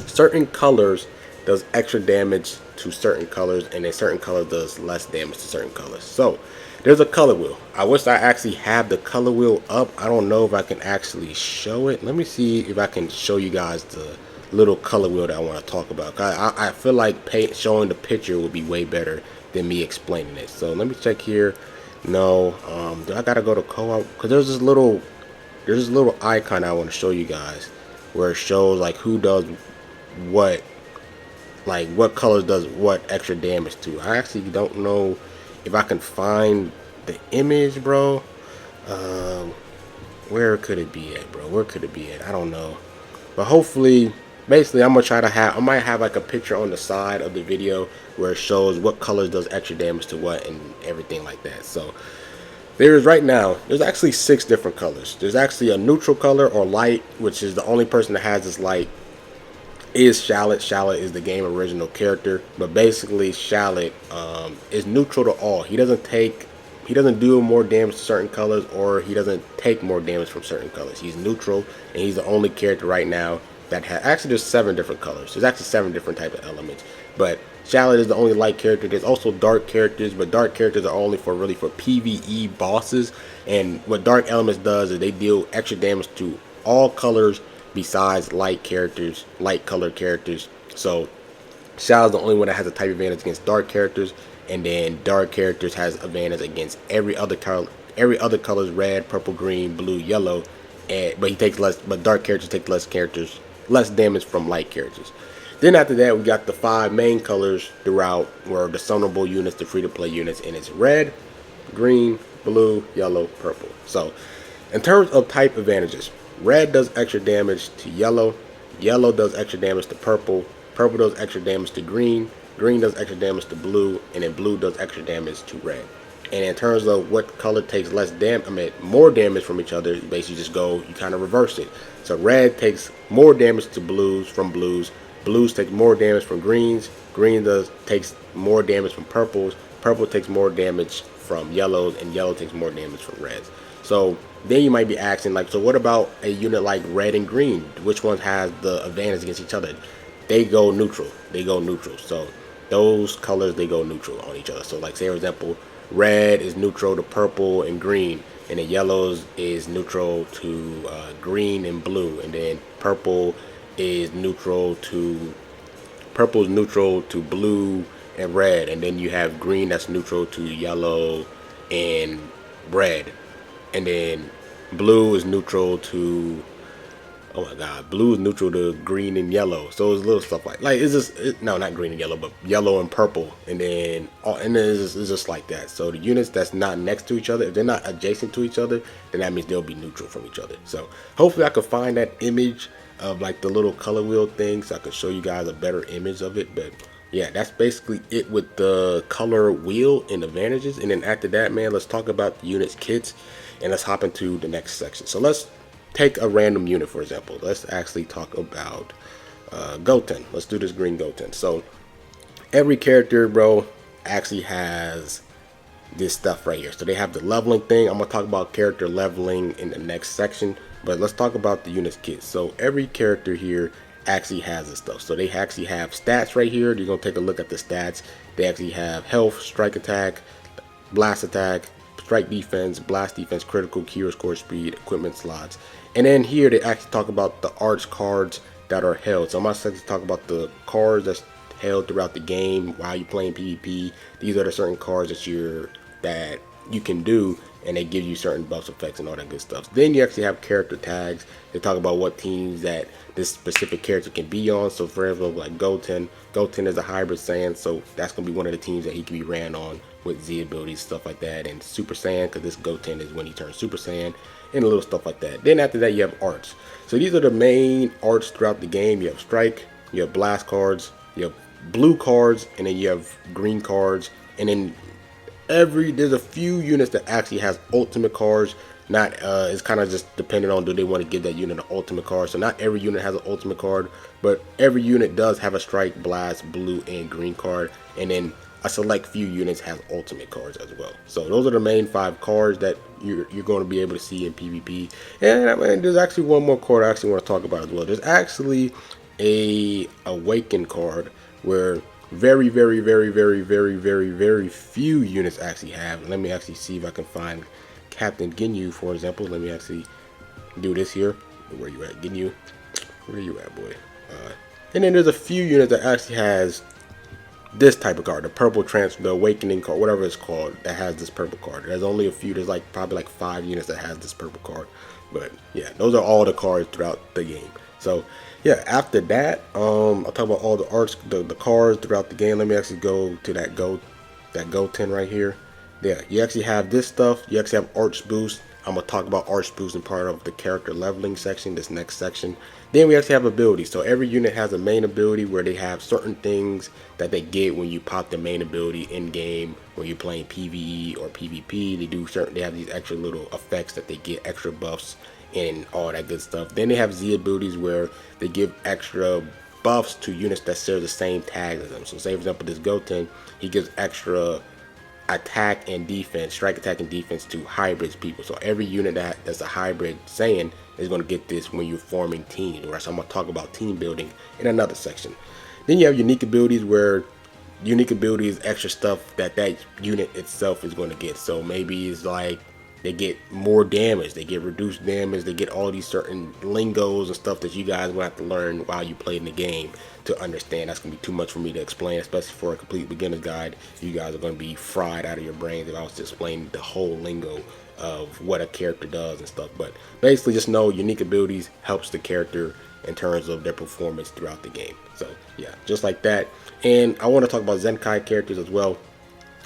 [SPEAKER 1] certain colors does extra damage to certain colors, and then certain colors does less damage to certain colors. So there's a color wheel. I wish I actually have the color wheel up. I don't know if I can actually show it. Let me see if I can show you guys the little color wheel that I want to talk about. I feel like showing the picture would be way better than me explaining it. So let me check here. No, I gotta go to co-op, because there's this little icon I want to show you guys where it shows like who does what, like what colors does what extra damage to. I actually don't know if I can find the image, bro. Where could it be at, bro? Where could it be at? I don't know. But hopefully, basically, I'm gonna try to have, I might have like a picture on the side of the video where it shows what colors does extra damage to what and everything like that. So there's actually 6 different colors. There's actually a neutral color or light, which is the only person that has this light is Shallot. Shallot is the game original character, but basically Shallot is neutral to all. He doesn't do more damage to certain colors, or he doesn't take more damage from certain colors. He's neutral, and he's the only character right now that has, actually there's 7 different colors. There's actually 7 different types of elements, but Shallot is the only light character. There's also dark characters, but dark characters are only for PvE bosses. And what dark elements does is they deal extra damage to all colors besides light colored characters. So Shallot's the only one that has a type advantage against dark characters, and then dark characters has advantage against every other colors: red, purple, green, blue, yellow. But he takes less. But dark characters take less damage from light characters. Then after that, we got the 5 main colors throughout, where the summonable units, the free-to-play units, and it's red, green, blue, yellow, purple. So in terms of type advantages, red does extra damage to yellow, yellow does extra damage to purple, purple does extra damage to green, green does extra damage to blue, and then blue does extra damage to red. And in terms of what color takes more damage from each other, you basically just you kind of reverse it. So red takes more damage to blues, blues take more damage from greens, takes more damage from purples, purple takes more damage from yellows, and yellow takes more damage from reds. So then you might be asking, like, so what about a unit like red and green? Which one has the advantage against each other? They go neutral. So those colors, they go neutral on each other. So like, say for example, red is neutral to purple and green, and then yellows is neutral to green and blue, and then purple is neutral to blue and red, and then you have green that's neutral to yellow and red, and then blue is neutral to Oh my god, blue is neutral to green and yellow, so it's little stuff like it's just no, not green and yellow, but yellow and purple, and then it's just like that. So the units that's not next to each other, if they're not adjacent to each other, then that means they'll be neutral from each other. So hopefully I can find that image of like the little color wheel thing, so I can show you guys a better image of it. But yeah, that's basically it with the color wheel and advantages. And then after that, man, let's talk about the units kits, and let's hop into the next section. So let's take a random unit, for example. Let's actually talk about Goten. Let's do this green Goten. So every character, bro, actually has this stuff right here. So they have the leveling thing. I'm gonna talk about character leveling in the next section, but let's talk about the units kit. So every character here actually has this stuff. So they actually have stats right here. You're gonna take a look at the stats. They actually have health, strike attack, blast attack, strike defense, blast defense, critical, hero score, speed, equipment slots. And then here they actually talk about the arch cards that are held. So I'm going to talk about the cards that's held throughout the game while you're playing PvP. These are the certain cards that you can do, and they give you certain buffs, effects, and all that good stuff. Then you actually have character tags. They talk about what teams that this specific character can be on. So for example, like Goten is a hybrid Saiyan, so that's going to be one of the teams that he can be ran on with Z abilities, stuff like that. And Super Saiyan, because this Goten is when he turns Super Saiyan, and a little stuff like that. Then after that, you have arts. So these are the main arts throughout the game. You have strike, you have blast cards, you have blue cards, and then you have green cards. And then there's a few units that actually has ultimate cards. Not it's kind of just dependent on, do they want to give that unit an ultimate card. So not every unit has an ultimate card, but every unit does have a strike, blast, blue, and green card. And then a select few units have ultimate cards as well. So those are the main 5 cards that you're going to be able to see in PvP. And there's actually one more card I actually want to talk about as well. There's actually a awaken card where very few units actually have. Let me actually see if I can find Captain Ginyu, for example. Let me actually do this here. Where you at, Ginyu? Where you at, boy? And then there's a few units that actually has this type of card, the purple the awakening card, whatever it's called, that has this purple card. There's only a few. There's like probably like 5 units that has this purple card. But yeah, those are all the cards throughout the game. So yeah, after that, I'll talk about all the arts, the cards throughout the game. Let me actually go to that Goten right here. Yeah, you actually have this stuff. You actually have arch boost. I'm gonna talk about arch boost in part of the character leveling section, this next section. Then we actually have abilities. So every unit has a main ability where they have certain things that they get when you pop the main ability in game. When you're playing PvE or PvP, they have these extra little effects that they get, extra buffs and all that good stuff. Then they have Z abilities where they give extra buffs to units that share the same tags as them. So say for example, this Goten, he gives extra attack and defense, strike attack and defense to hybrids people. So every unit that's a hybrid Saiyan is going to get this when you're forming teams. Right? So I'm going to talk about team building in another section. Then you have unique abilities, where unique ability is extra stuff that unit itself is going to get. So maybe it's like they get more damage, they get reduced damage, they get all these certain lingos and stuff that you guys will have to learn while you play in the game to understand. That's going to be too much for me to explain, especially for a complete beginner's guide. You guys are going to be fried out of your brains if I was to explain the whole lingo of what a character does and stuff. But basically just know unique abilities helps the character in terms of their performance throughout the game. So yeah, just like that. And I want to talk about Zenkai characters as well.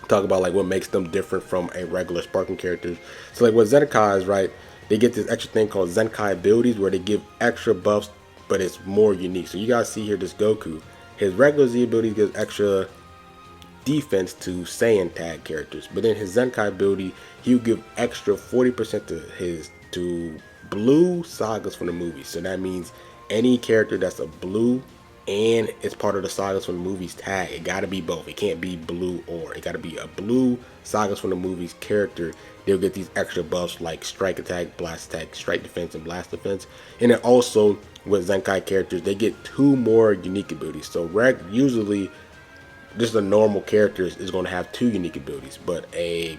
[SPEAKER 1] Talk about like what makes them different from a regular Sparking characters. So like what Zenkai is, right, they get this extra thing called Zenkai abilities where they give extra buffs, but it's more unique. So you guys see here this Goku, his regular Z ability gives extra defense to Saiyan tag characters, but then his Zenkai ability, he'll give extra 40% to blue sagas from the movies. So that means any character that's a blue and it's part of the sagas from the movies tag, it gotta be both. It can't be blue or, it gotta be a blue sagas from the movies character. They'll get these extra buffs like strike attack, blast attack, strike defense, and blast defense. And then also with Zenkai characters, they get 2 more unique abilities. So usually just a normal character is going to have 2 unique abilities, but a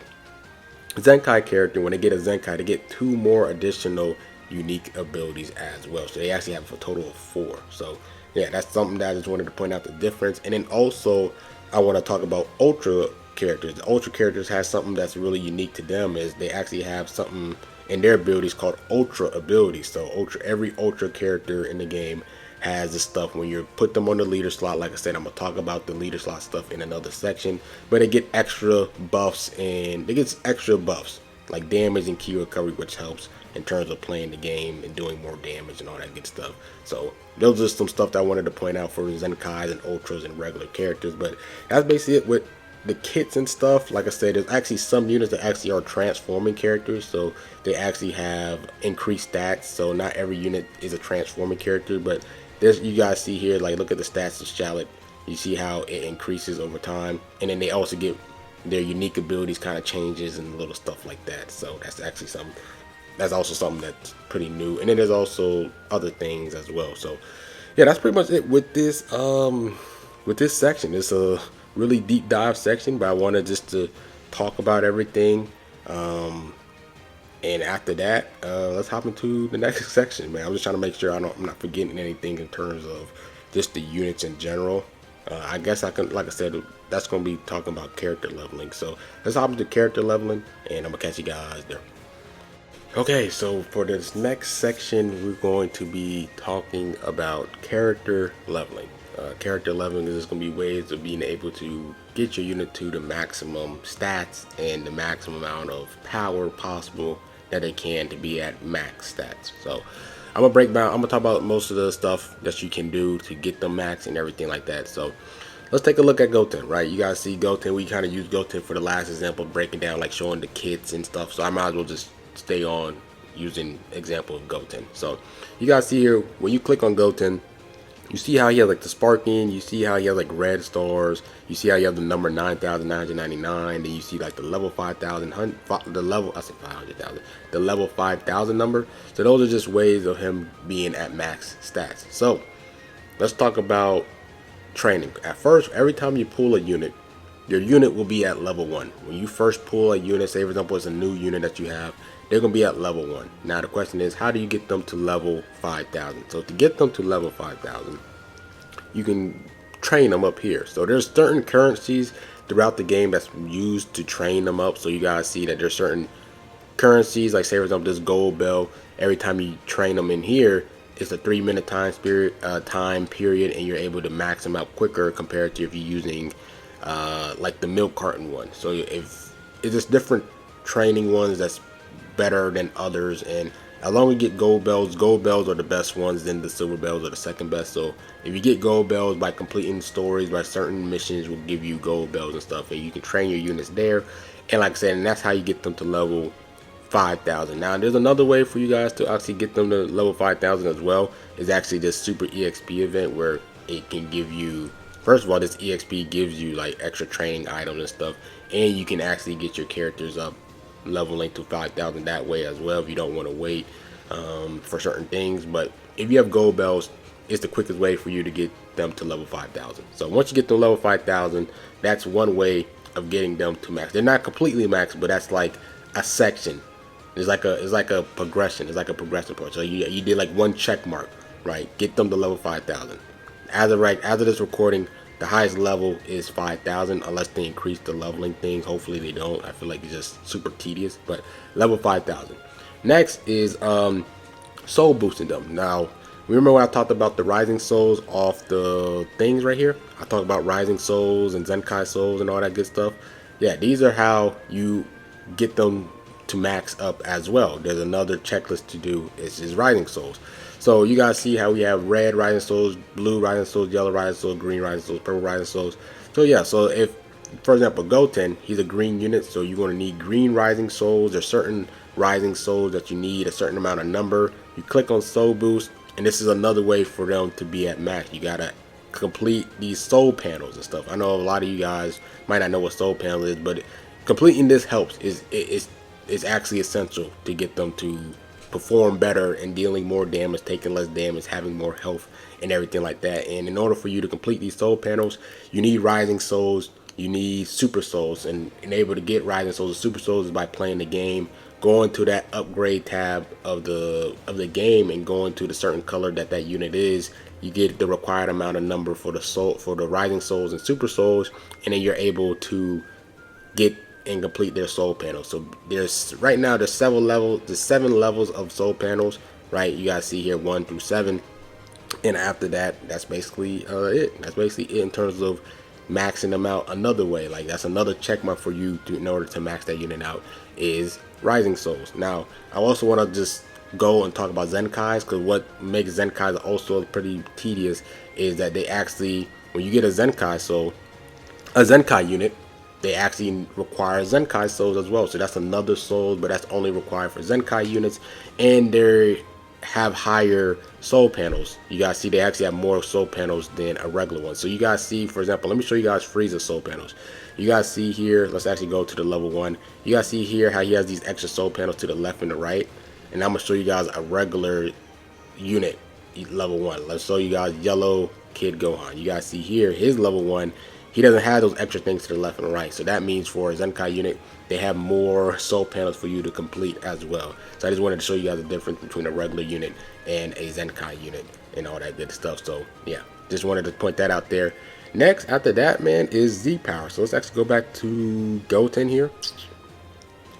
[SPEAKER 1] Zenkai character, when they get a Zenkai, they get 2 more additional unique abilities as well. So they actually have a total of 4. So yeah, that's something that I just wanted to point out the difference. And then also I want to talk about Ultra characters. The Ultra characters have something that's really unique to them, is they actually have something and their abilities called Ultra abilities. So every Ultra character in the game has this stuff. When you put them on the leader slot, like I said, I'm gonna talk about the leader slot stuff in another section, but they get extra buffs, and they get extra buffs like damage and key recovery, which helps in terms of playing the game and doing more damage and all that good stuff. So those are some stuff that I wanted to point out for Zenkais and Ultras and regular characters. But that's basically it with the kits and stuff. Like I said, there's actually some units that actually are transforming characters, so they actually have increased stats. So not every unit is a transforming character, but there's, you guys see here, like look at the stats of Shoutout. You see how it increases over time, and then they also get their unique abilities kind of changes and little stuff like that. So that's actually something, that's also something that's pretty new. And then there's also other things as well. So yeah, that's pretty much it with this section. It's a really deep dive section, but I wanted just to talk about everything. And after that, let's hop into the next section, man. I'm just trying to make sure I'm not forgetting anything in terms of just the units in general. I guess I can, like I said, that's going to be talking about character leveling. So let's hop into character leveling, and I'm going to catch you guys there. Okay, so for this next section, we're going to be talking about character leveling. Character leveling is just going to be ways of being able to get your unit to the maximum stats and the maximum amount of power possible that they can to be at max stats. So I'm gonna talk about most of the stuff that you can do to get them max and everything like that. So let's take a look at Goten, right? You guys see Goten, we kind of used Goten for the last example, breaking down, like showing the kits and stuff. So I might as well just stay on using example of Goten. So you guys see here, when you click on Goten, you see how he has like the sparking, you see how he has like red stars, you see how you have the number 9,999, then you see like the level 5,000, the level, I said 500,000, the level 5,000 number. So those are just ways of him being at max stats. So let's talk about training. At first, every time you pull a unit, your unit will be at level 1. When you first pull a unit, say for example it's a new unit that you have, they're going to be at level 1. Now the question is, how do you get them to level 5,000? So to get them to level 5,000, you can train them up here. So there's certain currencies throughout the game that's used to train them up. So you guys see that there's certain currencies, like say for example this gold bell, every time you train them in here, it's a 3-minute time period, and you're able to max them out quicker compared to if you're using like the milk carton one. So if it's just different training ones that's better than others, and as long as you get gold bells are the best ones, then the silver bells are the second best. So if you get gold bells by completing stories, by certain missions will give you gold bells and stuff, and you can train your units there. And like I said, and that's how you get them to level 5,000. Now there's another way for you guys to actually get them to level 5,000 as well. Is actually this super EXP event, where it can give you, first of all, this EXP gives you like extra training items and stuff, and you can actually get your characters up leveling to 5,000 that way as well if you don't want to wait for certain things. But if you have gold bells, it's the quickest way for you to get them to level 5,000. So once you get to level 5,000, that's one way of getting them to max. They're not completely max, but that's like a section. It's like a progression. It's like a progression point. So you did like one check mark, right? Get them to level 5,000. As of this recording, the highest level is 5,000, unless they increase the leveling things. Hopefully they don't. I feel like it's just super tedious, but level 5,000. Next is soul boosting them. Now, remember when I talked about the rising souls off the things right here? I talked about rising souls and Zenkai souls and all that good stuff. Yeah, these are how you get them to max up as well. There's another checklist to do, is rising souls. So you guys see how we have red rising souls, blue rising souls, yellow rising souls, green rising souls, purple rising souls. So yeah, so if, for example, Goten, he's a green unit, so you're going to need green rising souls. There's certain rising souls that you need a certain amount of number. You click on soul boost, and this is another way for them to be at max. You gotta complete these soul panels and stuff. I know a lot of you guys might not know what soul panel is, but completing this helps. Is actually essential to get them to perform better and dealing more damage, taking less damage, having more health and everything like that. And in order for you to complete these soul panels, you need rising souls, you need super souls, and able to get rising souls and super souls is by playing the game, going to that upgrade tab of the game and going to the certain color that unit is. You get the required amount of number for the rising souls and super souls, and then you're able to get and complete their soul panels. So there's right now there's seven levels of soul panels, right? You guys see here 1 through 7, and after that, that's basically it. That's basically it in terms of maxing them out another way. Like that's another check mark for you in order to max that unit out is Rising Souls. Now I also want to just go and talk about Zenkais, because what makes Zenkais also pretty tedious is that they actually, when you get a Zenkai soul, a Zenkai unit, they actually require Zenkai souls as well. So that's another soul, but that's only required for Zenkai units, and they have higher soul panels. You guys see they actually have more soul panels than a regular one. So you guys see, for example, let me show you guys Frieza soul panels. You guys see here, let's actually go to the level 1. You guys see here how he has these extra soul panels to the left and the right. And I'm gonna show you guys a regular unit level 1. Let's show you guys Yellow Kid Gohan. You guys see here his level 1, he doesn't have those extra things to the left and right. So that means for a Zenkai unit, they have more soul panels for you to complete as well. So I just wanted to show you guys the difference between a regular unit and a Zenkai unit and all that good stuff. So yeah, just wanted to point that out there. Next, after that, man, is Z power. So let's actually go back to Goten here.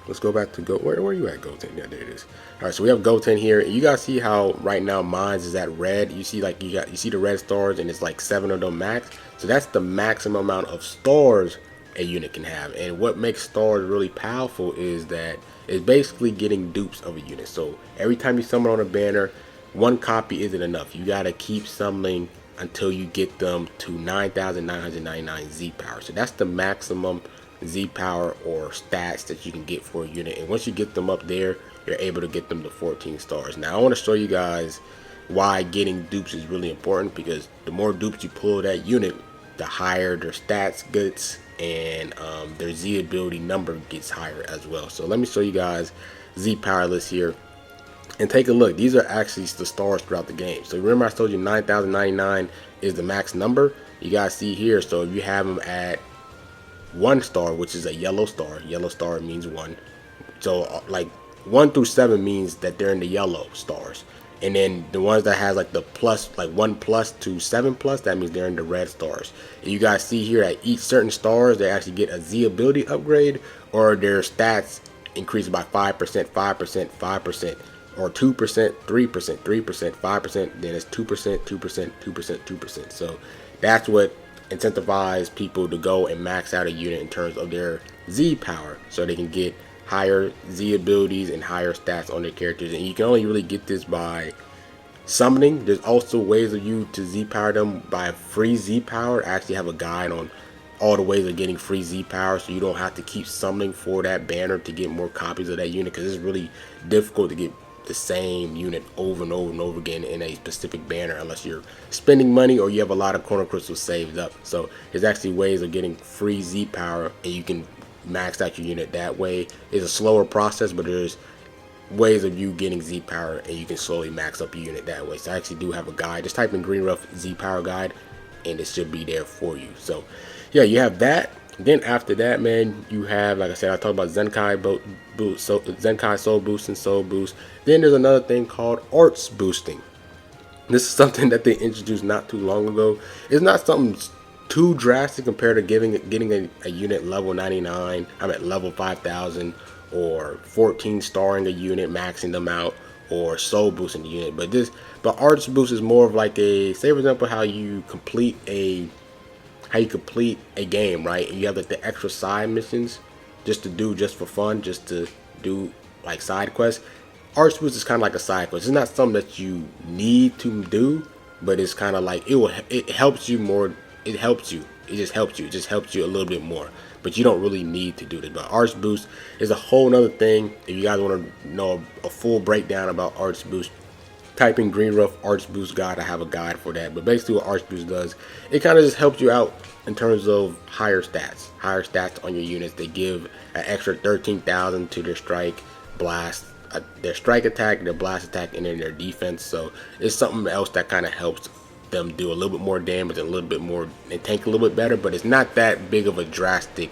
[SPEAKER 1] Let's go back to where are you at, Goten? Yeah, there it is. All right, so we have Goten here. You guys see how right now mine's is at red. You see like you see the red stars, and it's like 7 of them max. So that's the maximum amount of stars a unit can have. And what makes stars really powerful is that it's basically getting dupes of a unit. So every time you summon on a banner, one copy isn't enough. You gotta keep summoning until you get them to 9,999 Z power. So that's the maximum Z power or stats that you can get for a unit, and once you get them up there, you're able to get them to 14 stars. Now I want to show you guys why getting dupes is really important, because the more dupes you pull that unit, the higher their stats gets, and their Z ability number gets higher as well. So let me show you guys Z power list here and take a look. These are actually the stars throughout the game. So remember I told you 9,099 is the max number. You guys see here, so if you have them at 1 star, which is a yellow star means 1. So like 1 through 7 means that they're in the yellow stars, and then the ones that has like the plus, like 1 plus to 7 plus, that means they're in the red stars. And you guys see here at each certain stars, they actually get a Z ability upgrade, or their stats increase by 5%, 5%, 5%, or 2%, 3%, 3%, 5%, then it's 2%, 2%, 2%, 2%. So that's what incentivize people to go and max out a unit in terms of their Z power, so they can get higher Z abilities and higher stats on their characters. And you can only really get this by summoning. There's also ways of you to Z power them by free Z power. I actually have a guide on all the ways of getting free Z power, so you don't have to keep summoning for that banner to get more copies of that unit, because it's really difficult to get the same unit over and over and over again in a specific banner unless you're spending money or you have a lot of chrono crystals saved up. So there's actually ways of getting free Z power, and you can max out your unit that way. It's a slower process, but there's ways of you getting Z power, and you can slowly max up your unit that way. So I actually do have a guide. Just type in Green Rough Z power guide and it should be there for you. So yeah, you have that. Then after that, man, you have, like I said, I talked about Zenkai boost, so Zenkai soul boost and soul boost. Then there's another thing called arts boosting. This is something that they introduced not too long ago. It's not something too drastic compared to getting a unit level 99. I'm at level 5,000, or 14 starring a unit, maxing them out, or soul boosting the unit. But arts boost is more of like a, say for example, how you complete a game, right? And you have like the extra side missions just to do, just for fun, just to do like side quests. Arts boost is kind of like a side quest. It's not something that you need to do, but it's kind of like it helps you more. It helps you. It just helps you. It just helps you a little bit more. But you don't really need to do this. But Arts Boost is a whole nother thing. If you guys want to know a full breakdown about Arts Boost, type in Green Rough Arts Boost guide. I have a guide for that. But basically what Arts Boost does, it kind of just helps you out in terms of higher stats on your units. They give an extra 13,000 to their strike, blast, their strike attack, their blast attack, and then their defense. So it's something else that kind of helps them do a little bit more damage and a little bit more and tank a little bit better. But it's not that big of a drastic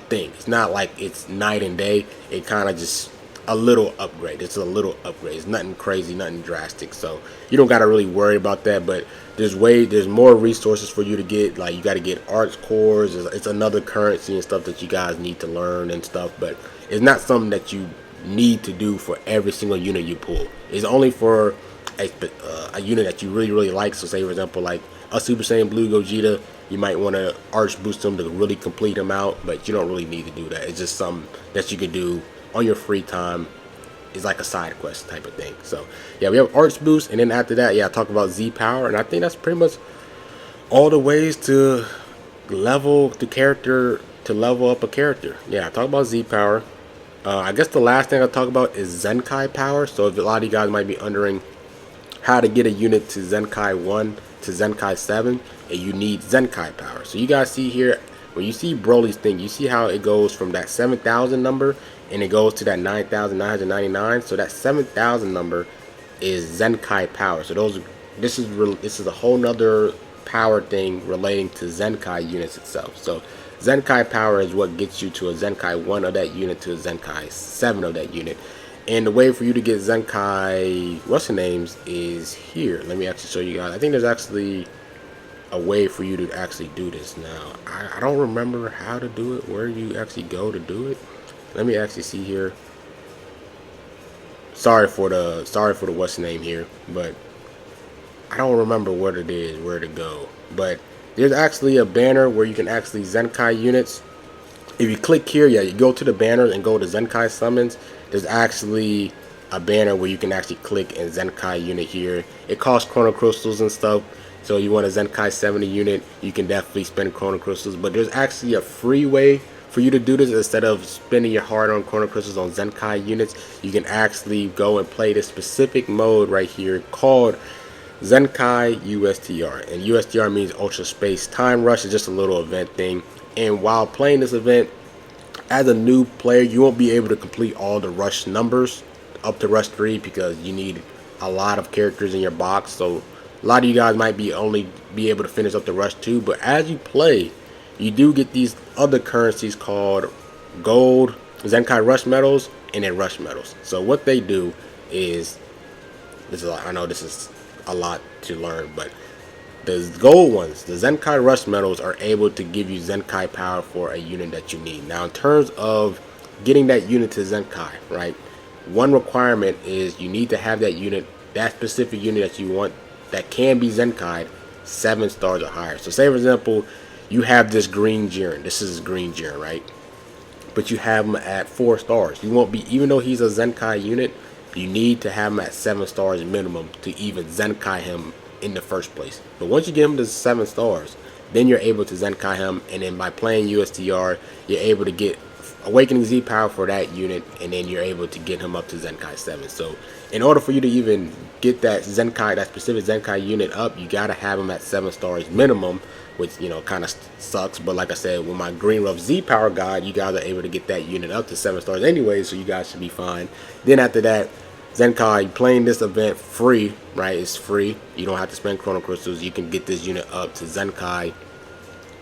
[SPEAKER 1] thing. It's not like it's night and day. It kind of just a little upgrade. It's a little upgrade. It's nothing crazy, nothing drastic. So you don't got to really worry about that. But there's more resources for you to get. Like you got to get arts cores. It's another currency and stuff that you guys need to learn and stuff. But it's not something that you need to do for every single unit you pull. It's only for a unit that you really like. So say for example like a Super Saiyan Blue Gogeta, you might want to arch boost them to really complete them out, but you don't really need to do that. It's just something that you can do on your free time. It's like a side quest type of thing. So yeah, we have arch boost, and then after that, yeah, I talk about Z power, and I think that's pretty much all the ways to level the character, to level up a character. Yeah, I talk about Z power. I guess the last thing I talk about is Zenkai power. So if a lot of you guys might be wondering how to get a unit to Zenkai 1 to Zenkai 7, and you need Zenkai power. So you guys see here, when you see Broly's thing, you see how it goes from that 7,000 number and it goes to that 9,999. So that 7,000 number is Zenkai power. So this is a whole nother power thing relating to Zenkai units itself. So Zenkai power is what gets you to a Zenkai 1 of that unit to a Zenkai 7 of that unit. And the way for you to get Zenkai what's the names is here. Let me actually show you guys. I think there's actually a way for you to actually do this now. I don't remember how to do it, where you actually go to do it. Let me actually see here. Sorry for the what's the name here, but I don't remember what it is, where to go. But there's actually a banner where you can actually Zenkai units. If you click here, yeah, you go to the banner and go to Zenkai summons. There's actually a banner where you can actually click and Zenkai unit here. It costs chrono crystals and stuff. So you want a Zenkai 70 unit, you can definitely spend chrono crystals. But there's actually a free way for you to do this. Instead of spending your hard-earned chrono crystals on Zenkai units, you can actually go and play this specific mode right here called Zenkai USTR. And USTR means Ultra Space Time Rush. Is just a little event thing. And while playing this event, as a new player, you won't be able to complete all the rush numbers up to rush 3 because you need a lot of characters in your box. So a lot of you guys might only be able to finish up to rush 2. But as you play, you do get these other currencies called gold, Zenkai rush medals, and then rush medals. So what they do is, I know this is a lot to learn, but the gold ones, the Zenkai rush medals, are able to give you Zenkai power for a unit that you need. Now in terms of getting that unit to Zenkai, right, one requirement is you need to have that unit, that specific unit that you want that can be Zenkai 7 stars or higher. So say for example you have this green Jiren, this is green Jiren, right, but you have him at 4 stars. You won't be, even though he's a Zenkai unit, you need to have him at 7 stars minimum to even Zenkai him in the first place. But once you get him to 7 stars, then you're able to Zenkai him, and then by playing USTR, you're able to get Awakening Z power for that unit, and then you're able to get him up to Zenkai 7. So in order for you to even get that Zenkai, that specific Zenkai unit up, you gotta have him at 7 stars minimum, which, you know, kind of sucks. But like I said, with my Green Rough Z power guide, you guys are able to get that unit up to 7 stars anyway, so you guys should be fine. Then after that, Zenkai, playing this event free, right? It's free. You don't have to spend chrono crystals. You can get this unit up to Zenkai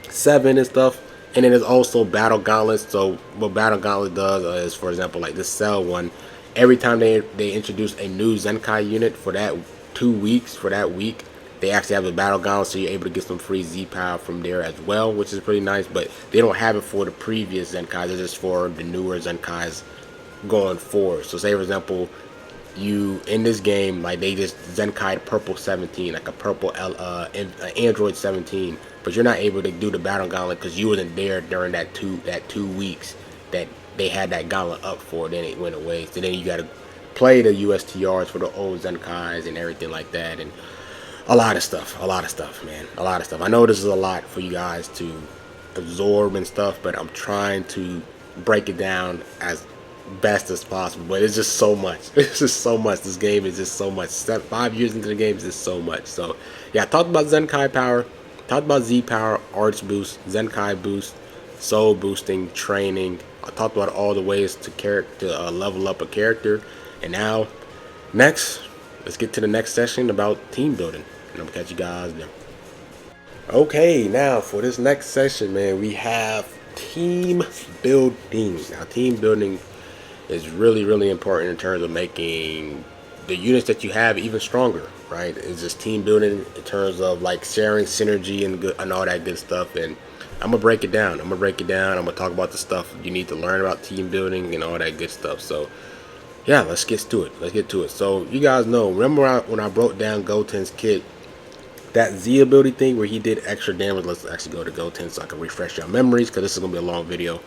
[SPEAKER 1] 7 and stuff. And then there's also Battle Gauntlets. So what Battle Gauntlet does is, for example, like this Cell one, every time they introduce a new Zenkai unit for that 2 weeks, for that week, they actually have a Battle Gauntlet, so you're able to get some free Z power from there as well, which is pretty nice. But they don't have it for the previous Zenkais. It's just for the newer Zenkais going forward. So say for example, you in this game, like they just Zenkai purple 17, like a purple Android 17, but you're not able to do the Battle Gauntlet because you wasn't there during that two weeks that they had that gauntlet up for. Then it went away. So then you got to play the USTRs for the old Zenkais and everything like that, and a lot of stuff, man, a lot of stuff. I know this is a lot for you guys to absorb and stuff, but I'm trying to break it down as best as possible. But it's just so much. It's just so much. This game is just so much. 5 years into the game is just so much. So yeah, I talked about Zenkai power, talked about Z power, arts boost, Zenkai boost, soul boosting, training. I talked about all the ways to level up a character. And now next, let's get to the next session about team building, and I'm gonna catch you guys there. Okay, now for this next session, man, we have team building. Now team building is really important in terms of making the units that you have even stronger, right? It's just team building in terms of like sharing synergy and good and all that good stuff. And I'm gonna break it down. I'm gonna talk about the stuff you need to learn about team building and all that good stuff. So yeah, let's get to it. So you guys know, remember when I broke down Goten's kit, that Z ability thing where he did extra damage. Let's actually go to Goten so I can refresh your memories, because this is gonna be a long video.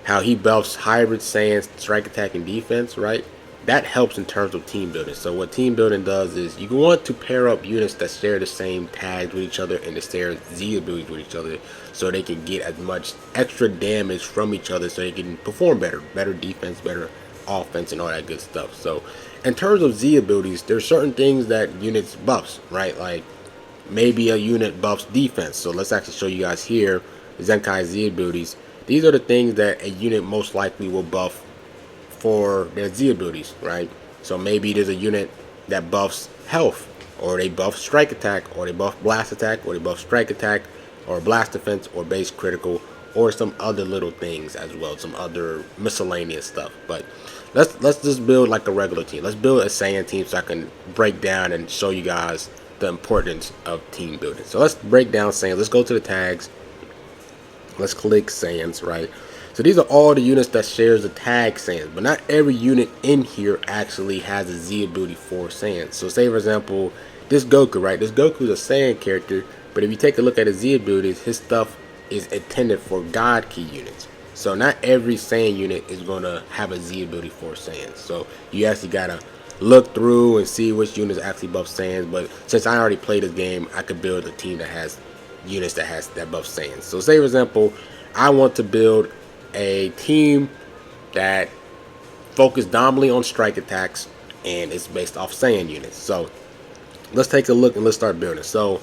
[SPEAKER 1] How he buffs hybrid Saiyans, strike, attack, and defense, right? That helps in terms of team building. So what team building does is you want to pair up units that share the same tags with each other and to share Z abilities with each other, so they can get as much extra damage from each other, so they can perform better defense, better offense, and all that good stuff. So in terms of Z abilities, there's certain things that units buffs, right? Like maybe a unit buffs defense. So let's actually show you guys here Zenkai Z abilities. These are the things that a unit most likely will buff for their Z abilities, right? So maybe there's a unit that buffs health, or they buff strike attack, or they buff blast attack, or they buff strike attack, or blast defense, or base critical, or some other little things as well, some other miscellaneous stuff. But let's just build like a regular team. Let's build a Saiyan team so I can break down and show you guys the importance of team building. So let's break down Saiyans. Let's go to the tags. Let's click Saiyans, right? So these are all the units that shares the tag Saiyans, but not every unit in here actually has a Z ability for Saiyans. So say for example, this Goku, right? This Goku is a Saiyan character, but if you take a look at his Z abilities, his stuff is intended for God Key units. So not every Saiyan unit is gonna have a Z ability for Saiyans. So you actually gotta look through and see which units actually buff Saiyans. But since I already played this game, I could build a team that has units that buff Saiyans. So say for example, I want to build a team that focus dominantly on strike attacks and it's based off Saiyan units. So let's take a look and let's start building. So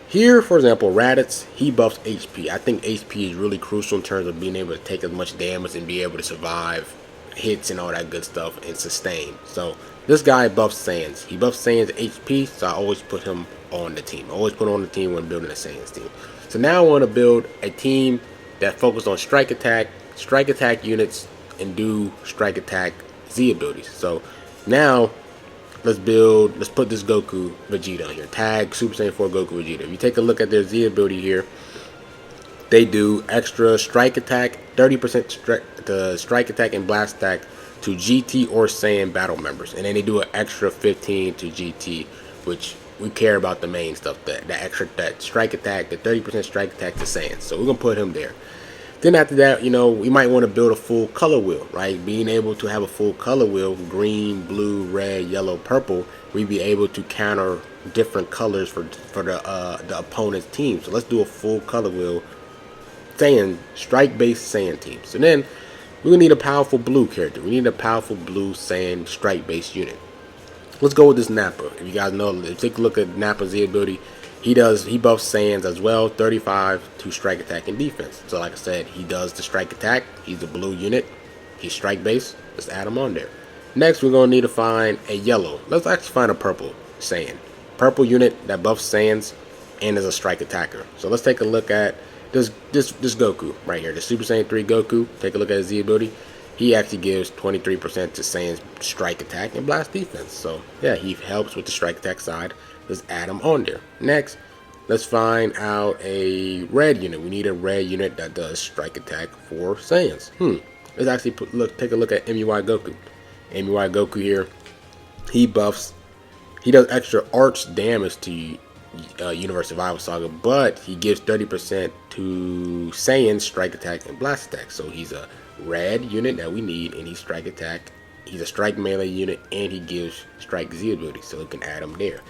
[SPEAKER 1] here, for example, Raditz, he buffs HP. I think HP is really crucial in terms of being able to take as much damage and be able to survive hits and all that good stuff and sustain. So this guy buffs Saiyans. He buffs Saiyans HP, so I always put him on the team. I always put him on the team when building a Saiyans team. So now I want to build a team that focus on strike attack units, and do strike attack Z abilities. So now let's put this Goku Vegeta on here. Tag Super Saiyan 4 Goku Vegeta. If you take a look at their Z ability here, they do extra strike attack, 30% strike attack and blast attack to GT or Saiyan battle members, and then they do an extra 15 to GT, which we care about the main stuff, that strike attack, the 30% strike attack to Saiyan. So we're gonna put him there. Then after that, you know, we might want to build a full color wheel, right? Being able to have a full color wheel, green, blue, red, yellow, purple, we'd be able to counter different colors for the opponent's team. So let's do a full color wheel Saiyan, strike-based Saiyan team. So then we're gonna need a powerful blue character. We need a powerful blue Saiyan strike-based unit. Let's go with this Nappa. If you guys know, take a look at Nappa's Z ability. He buffs Saiyans as well, 35 to strike attack and defense. So like I said, he does the strike attack. He's a blue unit. He's strike based. Let's add him on there. Next, we're gonna need to find a yellow. Let's actually find a purple Saiyan. Purple unit that buffs Saiyans and is a strike attacker. So let's take a look at this Goku right here, the Super Saiyan 3 Goku. Take a look at his Z ability. He actually gives 23% to Saiyan's strike attack and blast defense. So yeah, he helps with the strike attack side. Let's add him on there. Next, let's find out a red unit. We need a red unit that does strike attack for Saiyans. Let's actually take a look at MUI Goku. MUI Goku here, he does extra arch damage to Universe Survival Saga, but he gives 30% to Saiyan strike attack and blast attack. So he's a red unit that we need, and he's strike attack. He's a strike melee unit, and he gives strike Z ability, so we can add him there.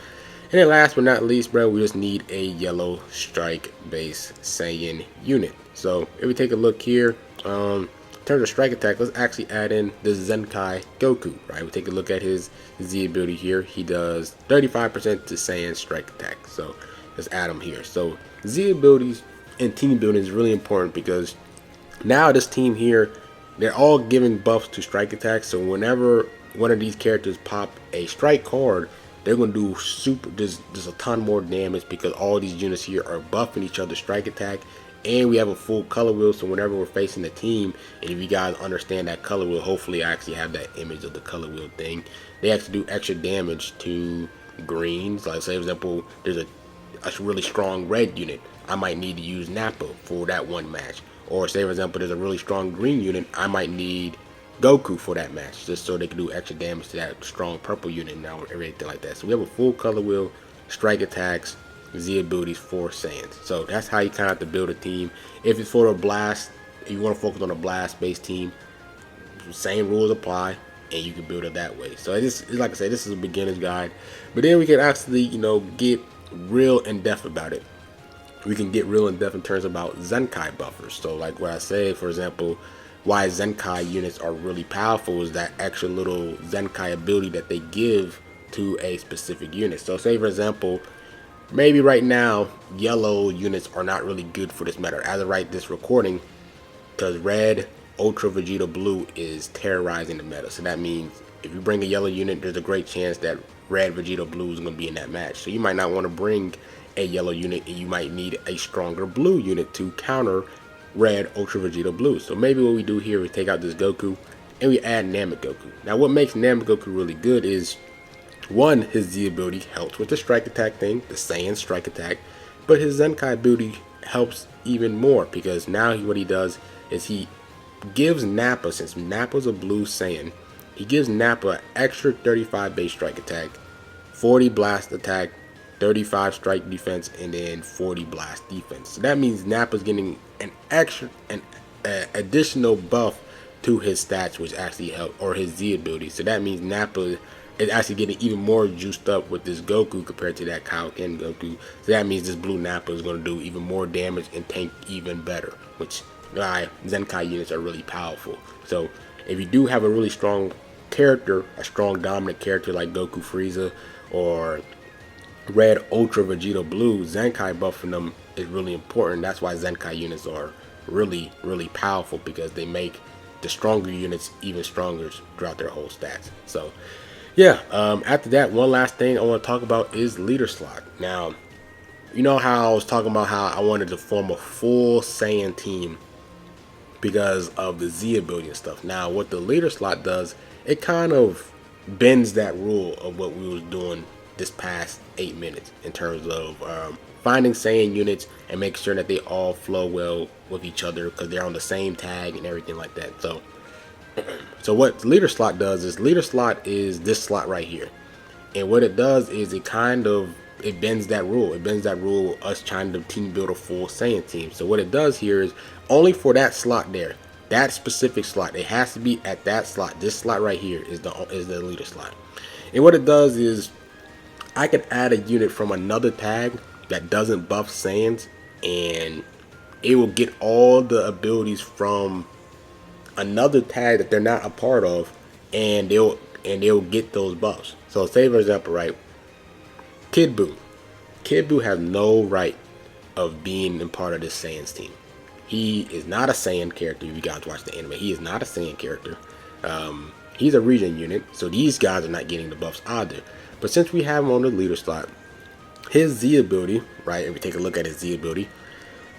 [SPEAKER 1] And then last but not least, bro, we just need a yellow strike base Saiyan unit. So if we take a look here, in terms of strike attack, let's actually add in the Zenkai Goku, right? We take a look at his Z ability here. He does 35% to Saiyan strike attack. So let's add him here. So Z abilities and team building is really important, because now this team here, they're all giving buffs to strike attack. So whenever one of these characters pop a strike card, they're going to do there's a ton more damage, because all these units here are buffing each other's strike attack and we have a full color wheel, so whenever we're facing the team, and if you guys understand that color wheel, hopefully I actually have that image of the color wheel thing, they actually do extra damage to greens. Like, say for example, there's a really strong red unit, I might need to use Nappa for that one match. Or say for example, there's a really strong green unit, I might need Goku for that match, just so they can do extra damage to that strong purple unit now, or everything like that. So we have a full color wheel, strike attacks, Z abilities for Saiyans. So that's how you kind of have to build a team. If it's for a blast, if you want to focus on a blast based team, same rules apply, and you can build it that way. So it's like I said, this is a beginner's guide, but then we can actually, you know, get real in depth about it. We can get real in depth in terms about Zenkai buffers. So like what I say, for example, why Zenkai units are really powerful is that extra little Zenkai ability that they give to a specific unit. So say for example, maybe right now yellow units are not really good for this meta as I write this recording, because red, Ultra Vegeta Blue is terrorizing the meta. So that means if you bring a yellow unit, there's a great chance that red Vegeta Blue is going to be in that match. So you might not want to bring a yellow unit, and you might need a stronger blue unit to counter red Ultra Vegeta Blue. So maybe what we do here is take out this Goku and we add Namek Goku. Now what makes Namek Goku really good is, one, his Z ability helps with the strike attack thing, the Saiyan strike attack, but his Zenkai ability helps even more, because now what he does is he gives Nappa, since Nappa's a blue Saiyan, he gives Nappa extra 35 base strike attack, 40 blast attack, 35 strike defense, and then 40 blast defense. So that means Nappa's getting an additional buff to his stats, which actually help, or his Z ability. So that means Nappa is actually getting even more juiced up with this Goku compared to that Kaioken Goku. So that means this blue Nappa is going to do even more damage and tank even better, which Zenkai units are really powerful. So if you do have a really strong character, a strong dominant character like Goku Frieza or red Ultra Vegeta Blue, Zenkai buffing them is really important. That's why Zenkai units are really, really powerful, because they make the stronger units even stronger throughout their whole stats. So yeah, after that, one last thing I want to talk about is leader slot. Now, you know how I was talking about how I wanted to form a full Saiyan team because of the Z ability and stuff. Now what the leader slot does, it kind of bends that rule of what we was doing this past 8 minutes in terms of finding Saiyan units and making sure that they all flow well with each other because they're on the same tag and everything like that. So what leader slot does is, leader slot is this slot right here, and what it does is it bends that rule. It bends that rule, us trying to team build a full Saiyan team. So what it does here is, only for that slot there, that specific slot, it has to be at that slot. This slot right here is the leader slot. And what it does is, I can add a unit from another tag that doesn't buff Saiyans, and it will get all the abilities from another tag that they're not a part of, and they'll get those buffs. So say for example, right, Kid Buu has no right of being a part of this Saiyans team. He is not a Saiyan character. If you guys watch the anime, he is not a Saiyan character. He's a regen unit, so these guys are not getting the buffs either. But since we have him on the leader slot, his Z ability, right, if we take a look at his Z ability,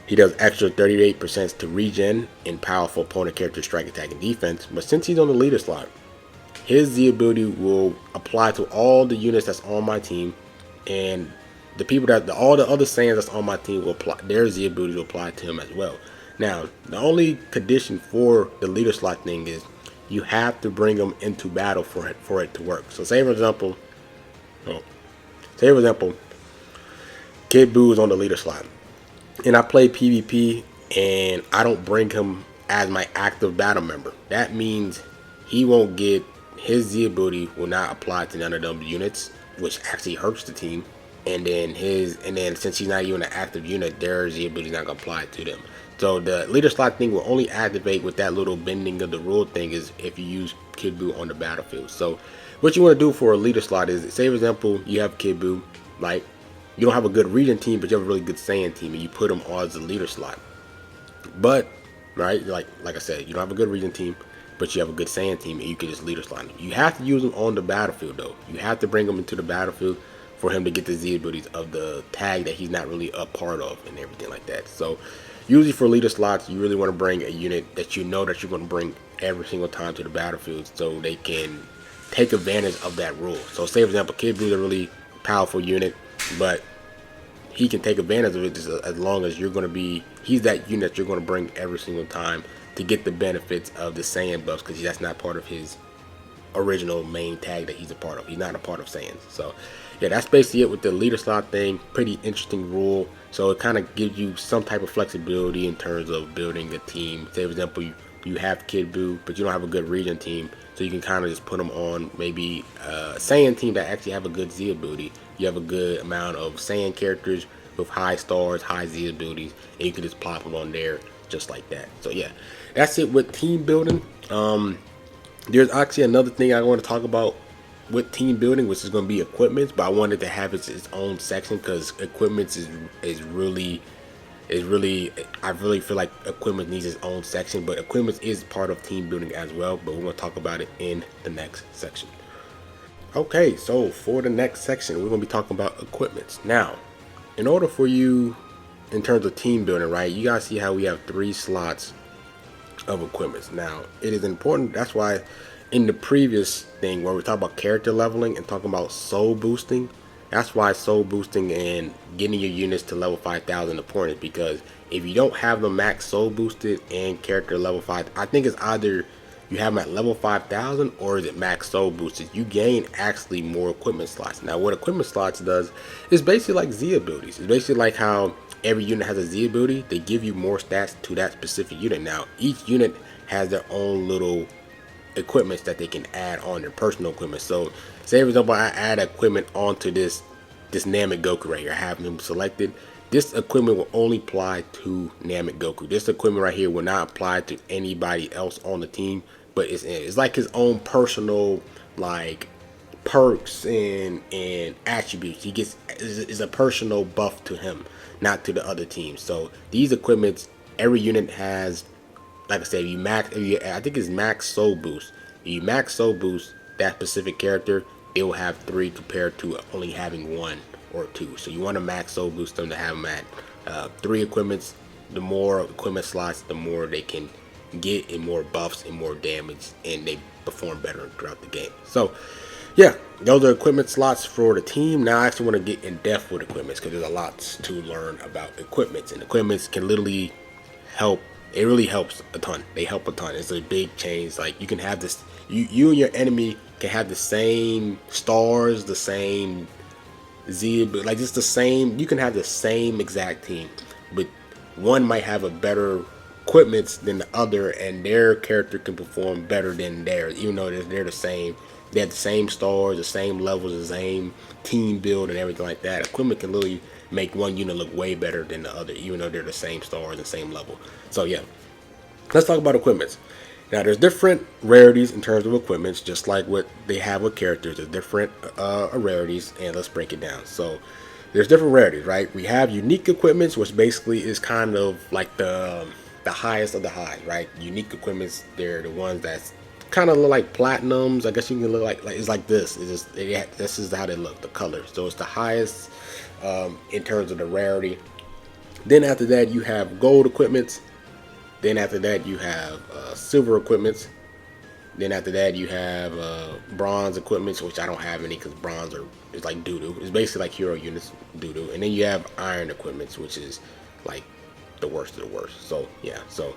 [SPEAKER 1] he does extra 38% to regen in powerful opponent character strike attack and defense. But since he's on the leader slot, his Z ability will apply to all the units that's on my team, and the people all the other Saiyans that's on my team will apply their Z ability to apply to him as well. Now, the only condition for the leader slot thing is you have to bring them into battle for it to work. So say for example, Kid Buu is on the leader slot, and I play PvP, and I don't bring him as my active battle member. That means he won't get, his Z ability will not apply to none of them units, which actually hurts the team. And then since he's not even an active unit, their Z ability is not gonna apply to them. So the leader slot thing will only activate with that little bending of the rule thing is if you use Kid Buu on the battlefield. So what you want to do for a leader slot is, say for example, you have Kid Buu, like you don't have a good region team, but you have a really good Saiyan team, and you put him on as the leader slot. But right, like I said, you don't have a good region team, but you have a good Saiyan team, and you can just leader slot him. You have to use him on the battlefield though. You have to bring him into the battlefield for him to get the Z abilities of the tag that he's not really a part of and everything like that. So usually for leader slots, you really want to bring a unit that you know that you're going to bring every single time to the battlefield, so they can take advantage of that rule. So say for example, Kid Buu is a really powerful unit, but he can take advantage of it just as long as you're going to be, he's that unit that you're going to bring every single time to get the benefits of the Saiyan buffs, because that's not part of his original main tag that he's a part of. He's not a part of Saiyans. So yeah, that's basically it with the leader slot thing. Pretty interesting rule. So it kind of gives you some type of flexibility in terms of building a team. Say for example, you have Kid Buu, but you don't have a good region team, so you can kind of just put them on maybe a Saiyan team that actually have a good Z ability. You have a good amount of Saiyan characters with high stars, high Z abilities, and you can just plop them on there just like that. So yeah, that's it with team building. There's actually another thing I want to talk about with team building, which is going to be equipment, but I wanted to have its own section because equipment is really I really feel like equipment needs its own section, but equipment is part of team building as well, but we're going to talk about it in the next section. Okay, so for the next section, we're going to be talking about equipment. Now, in order for you, in terms of team building, right, you guys see how we have 3 slots of equipment. Now, it is important, that's why in the previous thing where we talk about character leveling and talking about soul boosting, that's why soul boosting and getting your units to level 5,000 is important, because if you don't have them max soul boosted and character level 5, I think it's either you have them at level 5,000 or is it max soul boosted, you gain actually more equipment slots. Now what equipment slots does is basically like Z abilities. It's basically like how every unit has a Z ability. They give you more stats to that specific unit. Now each unit has their own little equipments that they can add on, their personal equipment. So say for example, I add equipment onto this Namek Goku right here. I have him selected. This equipment will only apply to Namek Goku. This equipment right here will not apply to anybody else on the team, but it's like his own personal like perks and attributes. He gets is a personal buff to him, not to the other team. So these equipments, every unit has, like I said, I think it's max soul boost. If you max soul boost that specific character, it will have 3 compared to only having 1 or 2. So you want to max soul boost them to have them at 3 equipments. The more equipment slots, the more they can get, and more buffs and more damage, and they perform better throughout the game. So yeah, those are equipment slots for the team. Now I actually want to get in depth with equipments because there's a lot to learn about equipments, and equipments can literally help. It really helps a ton. They help a ton. It's a big change. Like you can have this, you and your enemy can have the same stars, the same Z, like just the same. You can have the same exact team, but one might have a better equipment than the other, and their character can perform better than theirs, even though they're the same. They have the same stars, the same levels, the same team build, and everything like that. Equipment can literally make one unit look way better than the other, even though they're the same stars and same level. So yeah, let's talk about equipments. Now there's different rarities in terms of equipments, just like what they have with characters. There's different rarities, and let's break it down. So there's different rarities, right? We have unique equipments, which basically is kind of like the highest of the highs, right? Unique equipments, they're the ones that's kind of look like platinums. I guess you can look like it's like this. It's just this is how they look, the color. So it's the highest in terms of the rarity. Then after that you have gold equipments. Then after that you have silver equipments. Then after that you have bronze equipments, which I don't have any because bronze is like doo-doo. It's basically like hero units doo-doo. And then you have iron equipments, which is like the worst of the worst. So yeah, so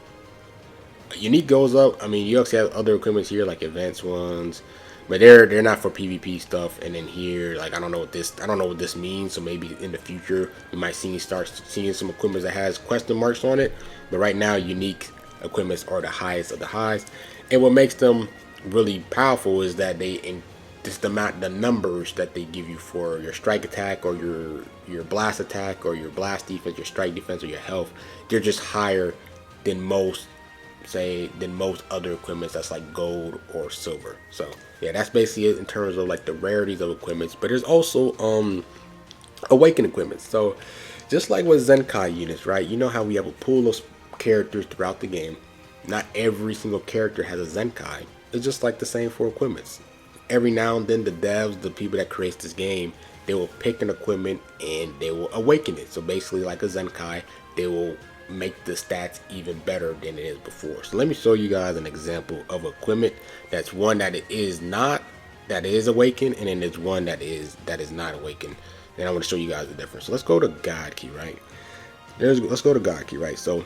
[SPEAKER 1] unique goes up. I mean, you also have other equipments here like advanced ones, but they're not for PvP stuff. And then here, like I don't know what this means. So maybe in the future we might start seeing some equipment that has question marks on it. But right now, unique equipments are the highest of the highs. And what makes them really powerful is that the numbers that they give you for your strike attack or your blast attack or your blast defense, your strike defense, or your health. They're just higher than most other equipments that's like gold or silver. So yeah, that's basically it in terms of like the rarities of equipments. But there's also awakened equipment. So just like with Zenkai units, right? You know how we have a pool of characters throughout the game. Not every single character has a Zenkai. It's just like the same for equipments. Every now and then the devs, the people that create this game, they will pick an equipment and they will awaken it. So basically like a Zenkai, they will make the stats even better than it is before. So let me show you guys an example of equipment that's one that it is not, that is awakened, and then there's one that is not awakened. Then I want to show you guys the difference. So let's go to God Key, right? Let's go to God Key, right? So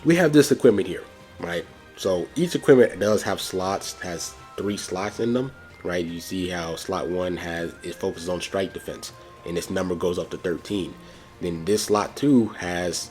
[SPEAKER 1] we have this equipment here, right? So each equipment does have slots, has 3 slots in them, right? You see how slot 1 it focuses on strike defense, and this number goes up to 13. Then this slot 2 has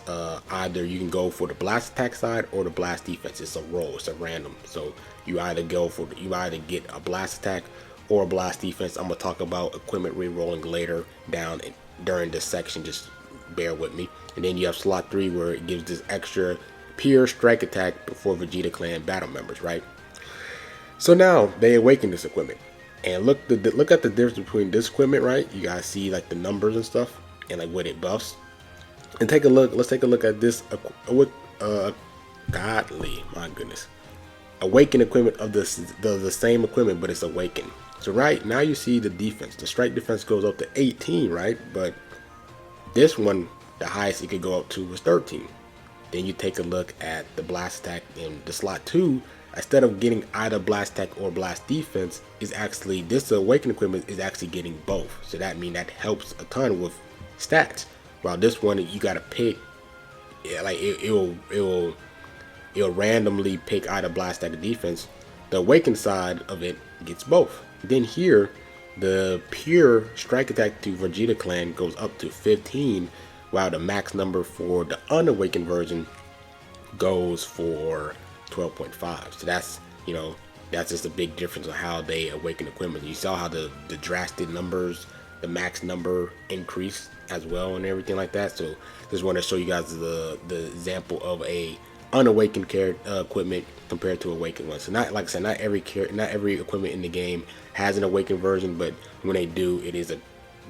[SPEAKER 1] either you can go for the blast attack side or the blast defense. It's a roll, it's a random. So you either get a blast attack or a blast defense. I'm gonna talk about equipment re-rolling later down during this section. Just bear with me. And then you have slot 3 where it gives this extra pure strike attack before Vegeta Clan battle members, right? So now they awaken this equipment, and look at the difference between this equipment, right? You guys see like the numbers and stuff, and like what it buffs. And take a look. Let's take a look at this godly, my goodness, awakened equipment of the same equipment, but it's awakened. So right now you see the defense. The strike defense goes up to 18, right? But this one, the highest it could go up to was 13. Then you take a look at the blast attack in the slot 2. Instead of getting either blast attack or blast defense, is actually this awakened equipment is actually getting both. So that means that helps a ton with stats. While this one you gotta pick, like it'll randomly pick either blast attack or defense. The awakened side of it gets both. Then here, the pure strike attack to Vegeta Clan goes up to 15. While the max number for the unawakened version goes for 12.5. So that's, that's just a big difference on how they awaken equipment. You saw how the drastic numbers, the max number increased as well and everything like that. So just want to show you guys the example of a unawakened equipment compared to awakened one. So not, like I said, not every equipment in the game has an awakened version, but when they do, it is a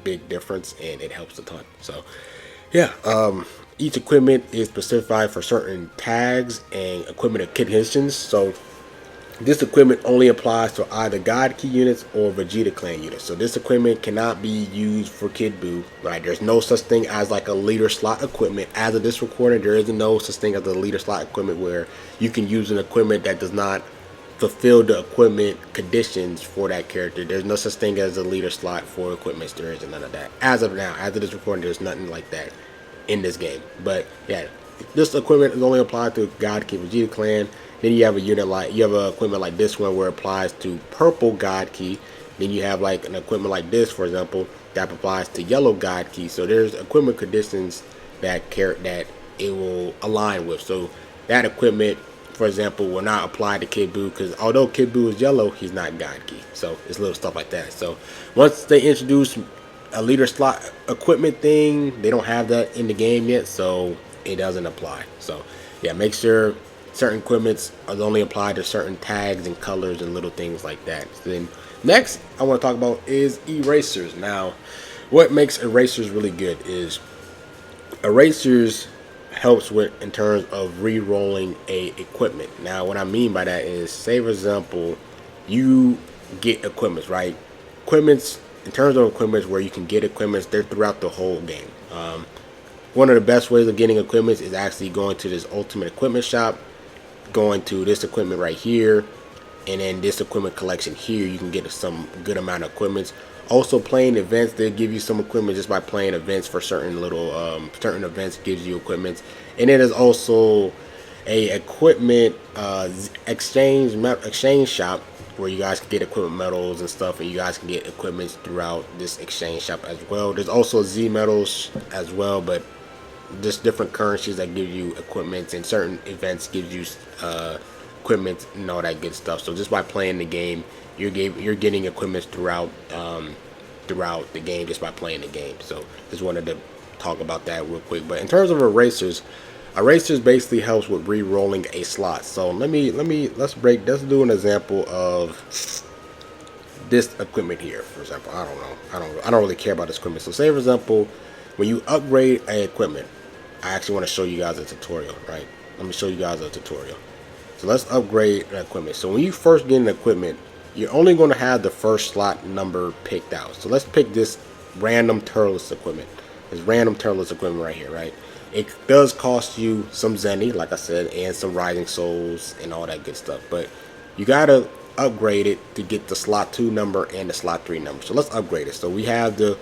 [SPEAKER 1] big difference and it helps a ton. So yeah, each equipment is specified for certain tags and equipment conditions. So this equipment only applies to either God Key units or Vegeta Clan units. So this equipment cannot be used for Kid Buu, right? There's no such thing as like a leader slot equipment. As of this recording, there is no such thing as a leader slot equipment where you can use an equipment that does not fulfill the equipment conditions for that character. There's no such thing as a leader slot for equipment. There isn't none of that. As of now, as of this recording, there's nothing like that in this game. But yeah, this equipment is only applied to God Key Vegeta Clan. Then you have an equipment like this one where it applies to purple God Key. Then you have like an equipment like this, for example, that applies to yellow God Key. So there's equipment conditions that it will align with. So that equipment, for example, will not apply to Kid Buu, because although Kid Buu is yellow, he's not God Key. So it's little stuff like that. So once they introduce a leader slot equipment thing, they don't have that in the game yet, so it doesn't apply. So yeah, make sure certain equipments are only applied to certain tags and colors and little things like that. So then next I want to talk about is erasers. Now, what makes erasers really good is erasers helps with in terms of re-rolling a equipment. Now what I mean by that is, say for example, you get equipments, right? Equipments, in terms of equipments where you can get equipments, they're throughout the whole game. One of the best ways of getting equipments is actually going to this ultimate equipment shop, going to this equipment right here, and then this equipment collection here. You can get some good amount of equipments. Also playing events, they'll give you some equipment just by playing events for certain little certain events gives you equipment. And then there's also a equipment exchange shop where you guys can get equipment medals and stuff, and you guys can get equipment throughout this exchange shop as well. There's also Z medals as well, but just different currencies that give you equipment, and certain events gives you equipment and all that good stuff. So just by playing the game, you're getting equipment throughout the game just by playing the game. So just wanted to talk about that real quick. But in terms of erasers basically helps with re-rolling a slot. So let's do an example of this equipment here. For example, I don't really care about this equipment. So say for example, when you upgrade a equipment, I actually want to show you guys a tutorial, right? Let me show you guys a tutorial. So let's upgrade an equipment. So when you first get an equipment, you're only going to have the first slot number picked out. So let's pick this random Turles equipment. This random Turles equipment right here, right? It does cost you some Zenny, like I said, and some Rising Souls and all that good stuff. But you gotta upgrade it to get the slot 2 number and the slot 3 number. So let's upgrade it. So we have the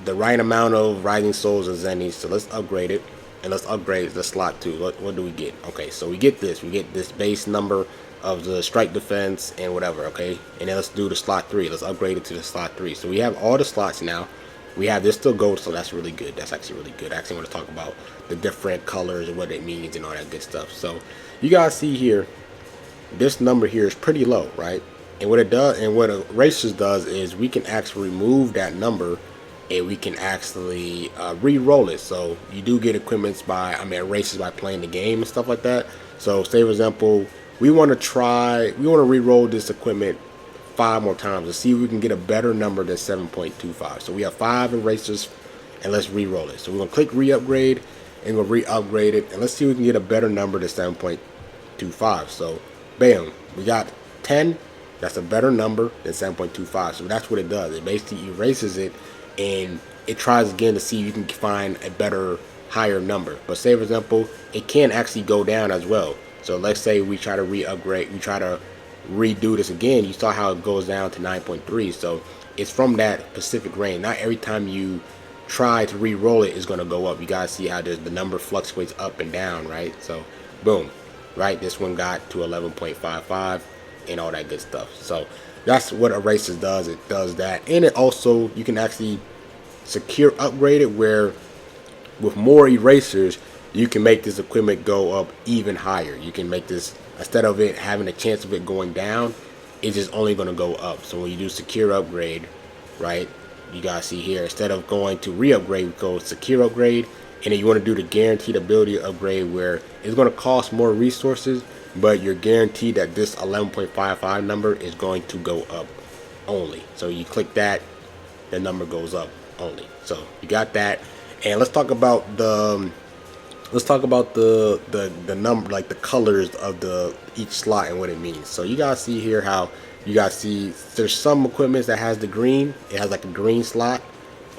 [SPEAKER 1] right amount of Rising Souls and Zennies. So let's upgrade it, and let's upgrade the slot 2. What do we get? Okay, so we get this. We get this base number of the strike defense and whatever. Okay, and then let's do the slot 3. Let's upgrade it to the slot 3. So we have all the slots now. We have this still gold, so that's really good. That's actually really good. I actually want to talk about the different colors and what it means and all that good stuff. So you guys see here, this number here is pretty low, right? And what it does, and what Erasers does, is we can actually remove that number, and we can actually re-roll it. So you do get equipments by, erasers by playing the game and stuff like that. So say for example, we want to re-roll this equipment 5 more times to see if we can get a better number than 7.25. So we have 5 erasers, and let's re-roll it. So we're gonna click re-upgrade, and we'll re-upgrade it, and let's see if we can get a better number than 7.25. So bam, we got 10. That's a better number than 7.25. So that's what it does. It basically erases it, and it tries again to see if you can find a better, higher number. But say for example, it can actually go down as well. So let's say we try to re-upgrade, we try to redo this again. You saw how it goes down to 9.3. So it's from that specific range. Not every time you try to re-roll it is going to go up. You guys see how the number fluctuates up and down, right? So boom, right? This one got to 11.55 and all that good stuff. So that's what Erasers does. It does that, and it also, you can actually secure upgrade it, where with more erasers you can make this equipment go up even higher. You can make this, instead of it having a chance of it going down, it's just only going to go up. So when you do secure upgrade, right, you guys see here, instead of going to re-upgrade, we go secure upgrade, and then you want to do the guaranteed ability upgrade, where it's going to cost more resources, but you're guaranteed that this 11.55 number is going to go up only. So you click that, the number goes up only. So you got that. And let's talk about the number, like the colors of each slot and what it means. So you guys see here how you guys see there's some equipment that has the green, it has like a green slot,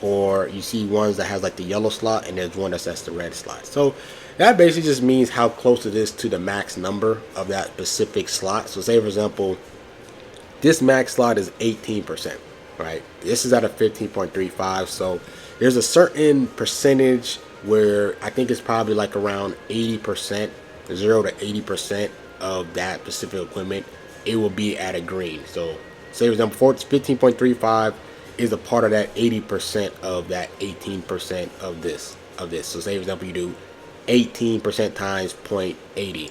[SPEAKER 1] or you see ones that has like the yellow slot, and there's one that's the red slot. So that basically just means how close it is to the max number of that specific slot. So say for example, this max slot is 18%, right? This is at a 15.35. So there's a certain percentage where I think it's probably like around 80%, 0 to 80% of that specific equipment, it will be at a green. So say for example, 15.35 is a part of that 80% of that 18% of this. So say for example, you do 18% times 0.80.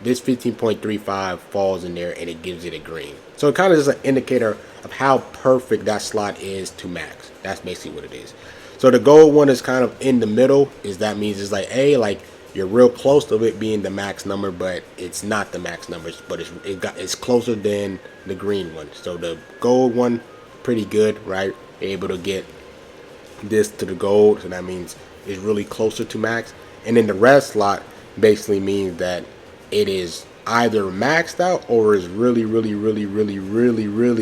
[SPEAKER 1] This 15.35 falls in there, and it gives it a green. So it kind of is an indicator of how perfect that slot is to max. That's basically what it is. So the gold one is kind of in the middle. That means it's like, hey, like you're real close to it being the max number, but it's not the max numbers, but it's closer than the green one. So the gold one, pretty good, right? You're able to get this to the gold, so that means it's really closer to max. And then the red slot basically means that it is either maxed out or is really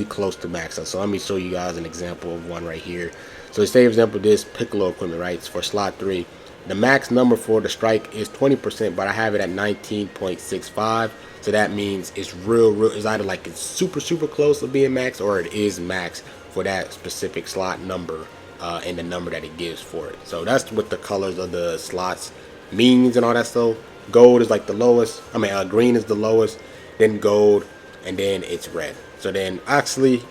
[SPEAKER 1] close to maxed out. So let me show you guys an example of one right here. So say for example, this Piccolo equipment, right? It's for slot 3. The max number for the strike is 20%, but I have it at 19.65. So that means it's it's either like it's super close to being max, or it is max for that specific slot number and the number that it gives for it. So that's what the colors of the slots means and all that stuff. Gold is like the lowest. Green is the lowest, then gold, and then it's red. So then actually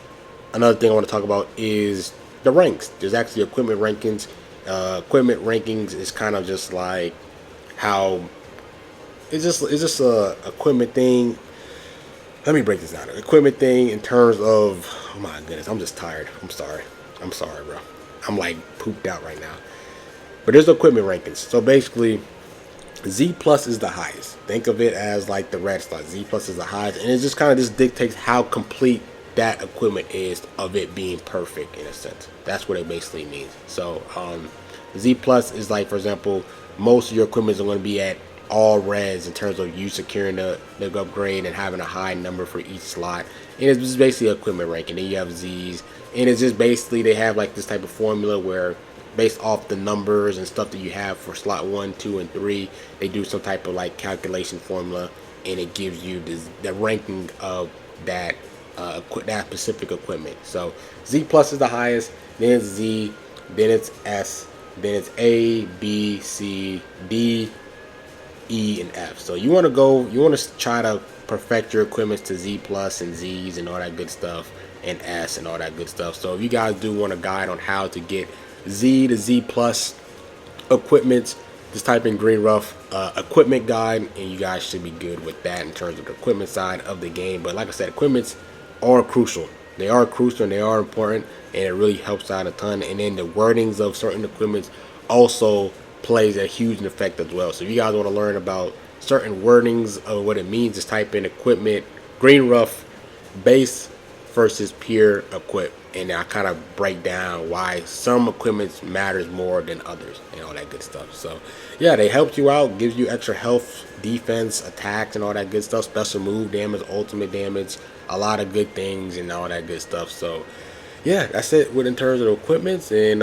[SPEAKER 1] another thing I want to talk about is the ranks. There's actually equipment rankings. Equipment rankings is kind of just like how it's just a equipment thing. Let me break this down. Equipment thing in terms of, oh my goodness, I'm just tired. I'm sorry, bro. I'm like pooped out right now. But there's equipment rankings. So basically, Z plus is the highest. Think of it as like the red slot. Z plus is the highest, and it just kind of just dictates how complete that equipment is of it being perfect in a sense. That's what it basically means. So Z plus is like, for example, most of your equipment are going to be at all reds in terms of you securing the upgrade and having a high number for each slot. And it's just basically equipment ranking. Then you have Z's, and it's just basically they have like this type of formula where based off the numbers and stuff that you have for slot 1, 2, and 3. They do some type of like calculation formula, and it gives you the ranking of that that specific equipment. So Z plus is the highest, then it's Z, then it's S, then it's A, B, C, D, E, and F. So you want to try to perfect your equipment to Z plus and Z's and all that good stuff, and S and all that good stuff. So if you guys do want a guide on how to get Z to Z plus equipment, just type in Green Rough equipment guide, and you guys should be good with that in terms of the equipment side of the game. But like I said, equipments are crucial. They are crucial and they are important, and it really helps out a ton. And then the wordings of certain equipments also plays a huge effect as well. So if you guys want to learn about certain wordings of what it means, just type in equipment Green Rough base versus pure equip, and I kind of break down why some equipment matters more than others and all that good stuff. So yeah, they help you out, gives you extra health, defense, attacks, and all that good stuff, special move damage, ultimate damage, a lot of good things and all that good stuff. So yeah, that's it with in terms of the equipments, and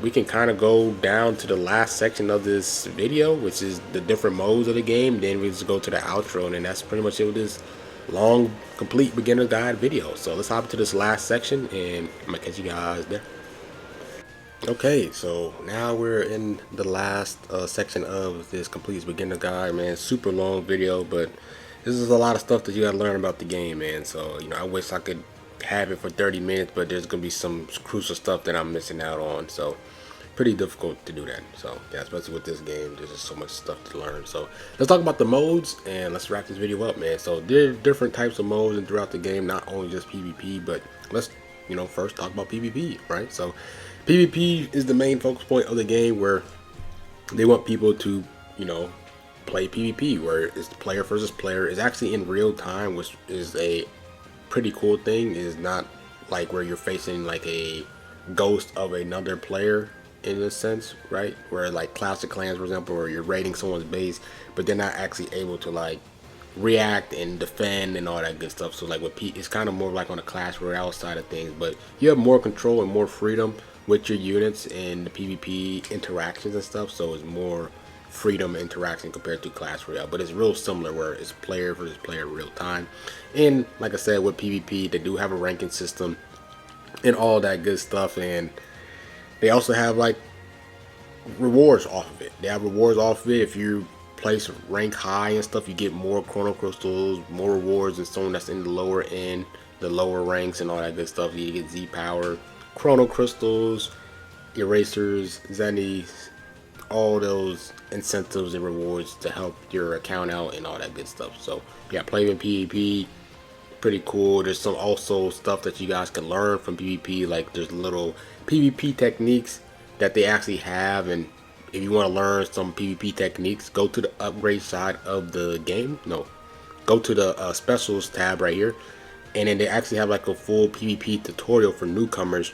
[SPEAKER 1] we can kind of go down to the last section of this video, which is the different modes of the game. Then we just go to the outro, and then that's pretty much it with this long complete beginner guide video. So let's hop into this last section, and I'm gonna catch you guys there. Okay, so now we're in the last section of this complete beginner guide, man. Super long video, but this is a lot of stuff that you gotta learn about the game, man. So I wish I could have it for 30 minutes, but there's gonna be some crucial stuff that I'm missing out on, so pretty difficult to do that. So yeah, especially with this game, there's just so much stuff to learn. So let's talk about the modes, and let's wrap this video up, man. So there are different types of modes and throughout the game, not only just PvP, but let's first talk about PvP, right? So PvP is the main focus point of the game, where they want people to play PvP, where it's player versus player. It's actually in real time, which is a pretty cool thing. Is not like where you're facing like a ghost of another player in a sense, right? Where like Classic Clans, for example, where you're raiding someone's base, but they're not actually able to like react and defend and all that good stuff. So like with it's kind of more like on a Clash Royale side of things, but you have more control and more freedom with your units and the PvP interactions and stuff. So it's more freedom interaction compared to Clash Royale, but it's real similar, where it's player versus player real time. And like I said, with PvP, they do have a ranking system and all that good stuff, and they also have like rewards off of it. They have rewards off of it. If you place rank high and stuff, you get more chrono crystals, more rewards than someone that's in the lower end, the lower ranks and all that good stuff. You get Z power, chrono crystals, erasers, zennies, all those incentives and rewards to help your account out and all that good stuff. So yeah, playing PvP, pretty cool. There's some also stuff that you guys can learn from PvP, like there's little PvP techniques that they actually have, and if you want to learn some PvP techniques, go to the upgrade side of the game. No, go to the specials tab right here, and then they actually have like a full PvP tutorial for newcomers,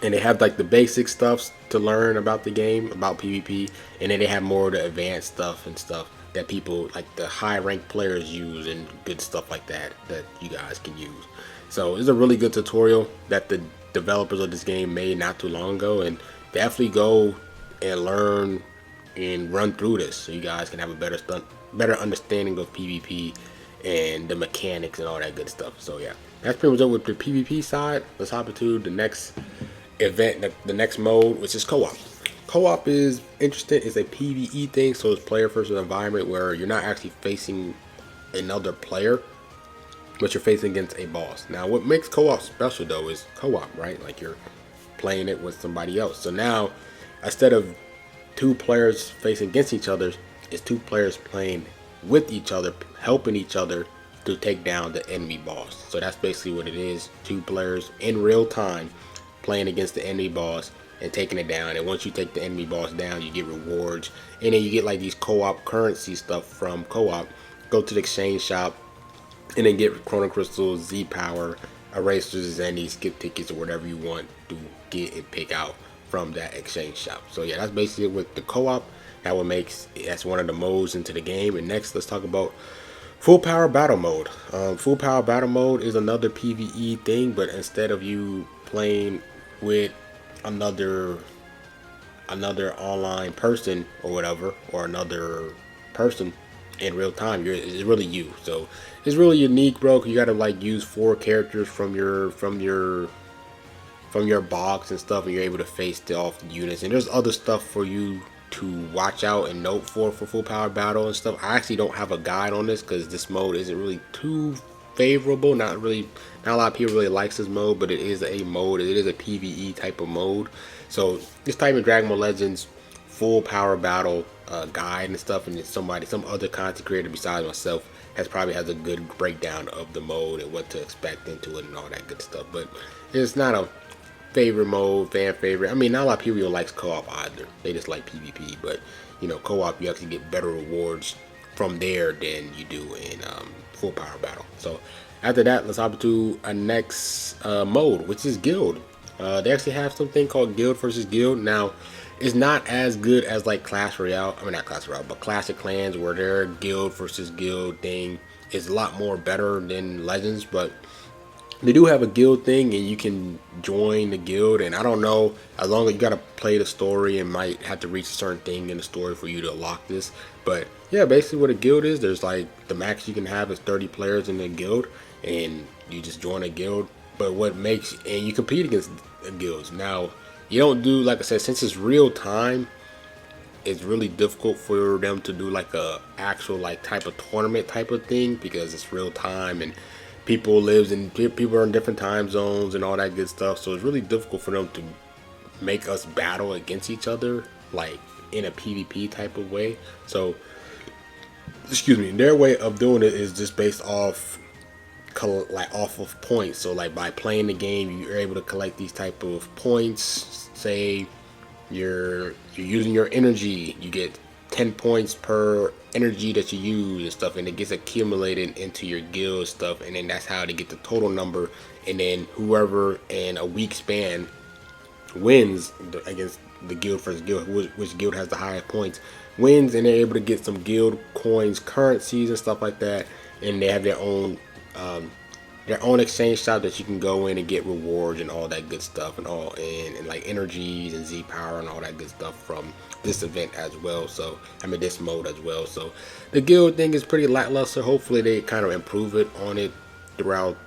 [SPEAKER 1] and they have like the basic stuff to learn about the game, about PvP, and then they have more of the advanced stuff and stuff that people like the high ranked players use, and good stuff like that that you guys can use. So it's a really good tutorial that the developers of this game made not too long ago, and definitely go and learn and run through this so you guys can have a better understanding of PvP and the mechanics and all that good stuff. So yeah, that's pretty much it with the PvP side. Let's hop into the next event, the next mode, which is co-op. Co-op is interesting. It's a PvE thing, so it's player versus environment, where you're not actually facing another player, but you're facing against a boss. Now what makes co-op special though is co-op, right? Like you're playing it with somebody else. So now instead of two players facing against each other, it's two players playing with each other, helping each other to take down the enemy boss. So that's basically what it is. Two players in real time playing against the enemy boss and taking it down. And once you take the enemy boss down, you get rewards, and then you get like these co-op currency stuff from co-op. Go to the exchange shop and then get chrono crystals, Z power, erasers, and these skip tickets or whatever you want to get and pick out from that exchange shop. So yeah, that's basically it with the co-op. That's one of the modes into the game. And next, let's talk about full power battle mode. Full power battle mode is another PvE thing, but instead of you playing with another another online person or whatever, or another person in real time. It's really you. So it's really unique, bro. You gotta like use 4 characters from your box and stuff, and you're able to face the off units. And there's other stuff for you to watch out and note for full power battle and stuff. I actually don't have a guide on this because this mode isn't really too favorable. Not a lot of people really likes this mode, but it is a mode. It is a PvE type of mode. So just type in Dragon Ball Legends full power battle guide and stuff, and some other content creator besides myself probably has a good breakdown of the mode and what to expect into it and all that good stuff. But it's not a favorite mode, fan favorite. I mean, not a lot of people likes co-op either. They just like PvP, but you know, co-op you actually get better rewards from there than you do in full power battle. So after that, let's hop into a next mode, which is guild. They actually have something called guild versus guild. Now, it's not as good as like Clash Royale. I mean, not Clash Royale, but Clash of Clans, where their guild versus guild thing is a lot more better than Legends. But they do have a guild thing, and you can join the guild. And I don't know, as long as you gotta play the story and might have to reach a certain thing in the story for you to unlock this. But yeah, basically what a guild is, there's like the max you can have is 30 players in the guild, and you just join a guild. But and you compete against guilds. Now you don't do, like I said, since it's real time, it's really difficult for them to do like a actual like type of tournament type of thing, because it's real time and people are in different time zones and all that good stuff. So it's really difficult for them to make us battle against each other like in a PvP type of way. So excuse me, their way of doing it is just based off of points. So like by playing the game, you're able to collect these type of points. Say you're using your energy, you get 10 points per energy that you use and stuff, and it gets accumulated into your guild stuff, and then that's how they get the total number. And then whoever in a week span wins against the guild versus guild, which guild has the highest points, wins, and they're able to get some guild coins, currencies and stuff like that. And they have their own exchange shop that you can go in and get rewards and all that good stuff, and like energies and Z power and all that good stuff from this event as well. So I mean, this mode as well. So the guild thing is pretty lackluster. Hopefully they kind of improve it throughout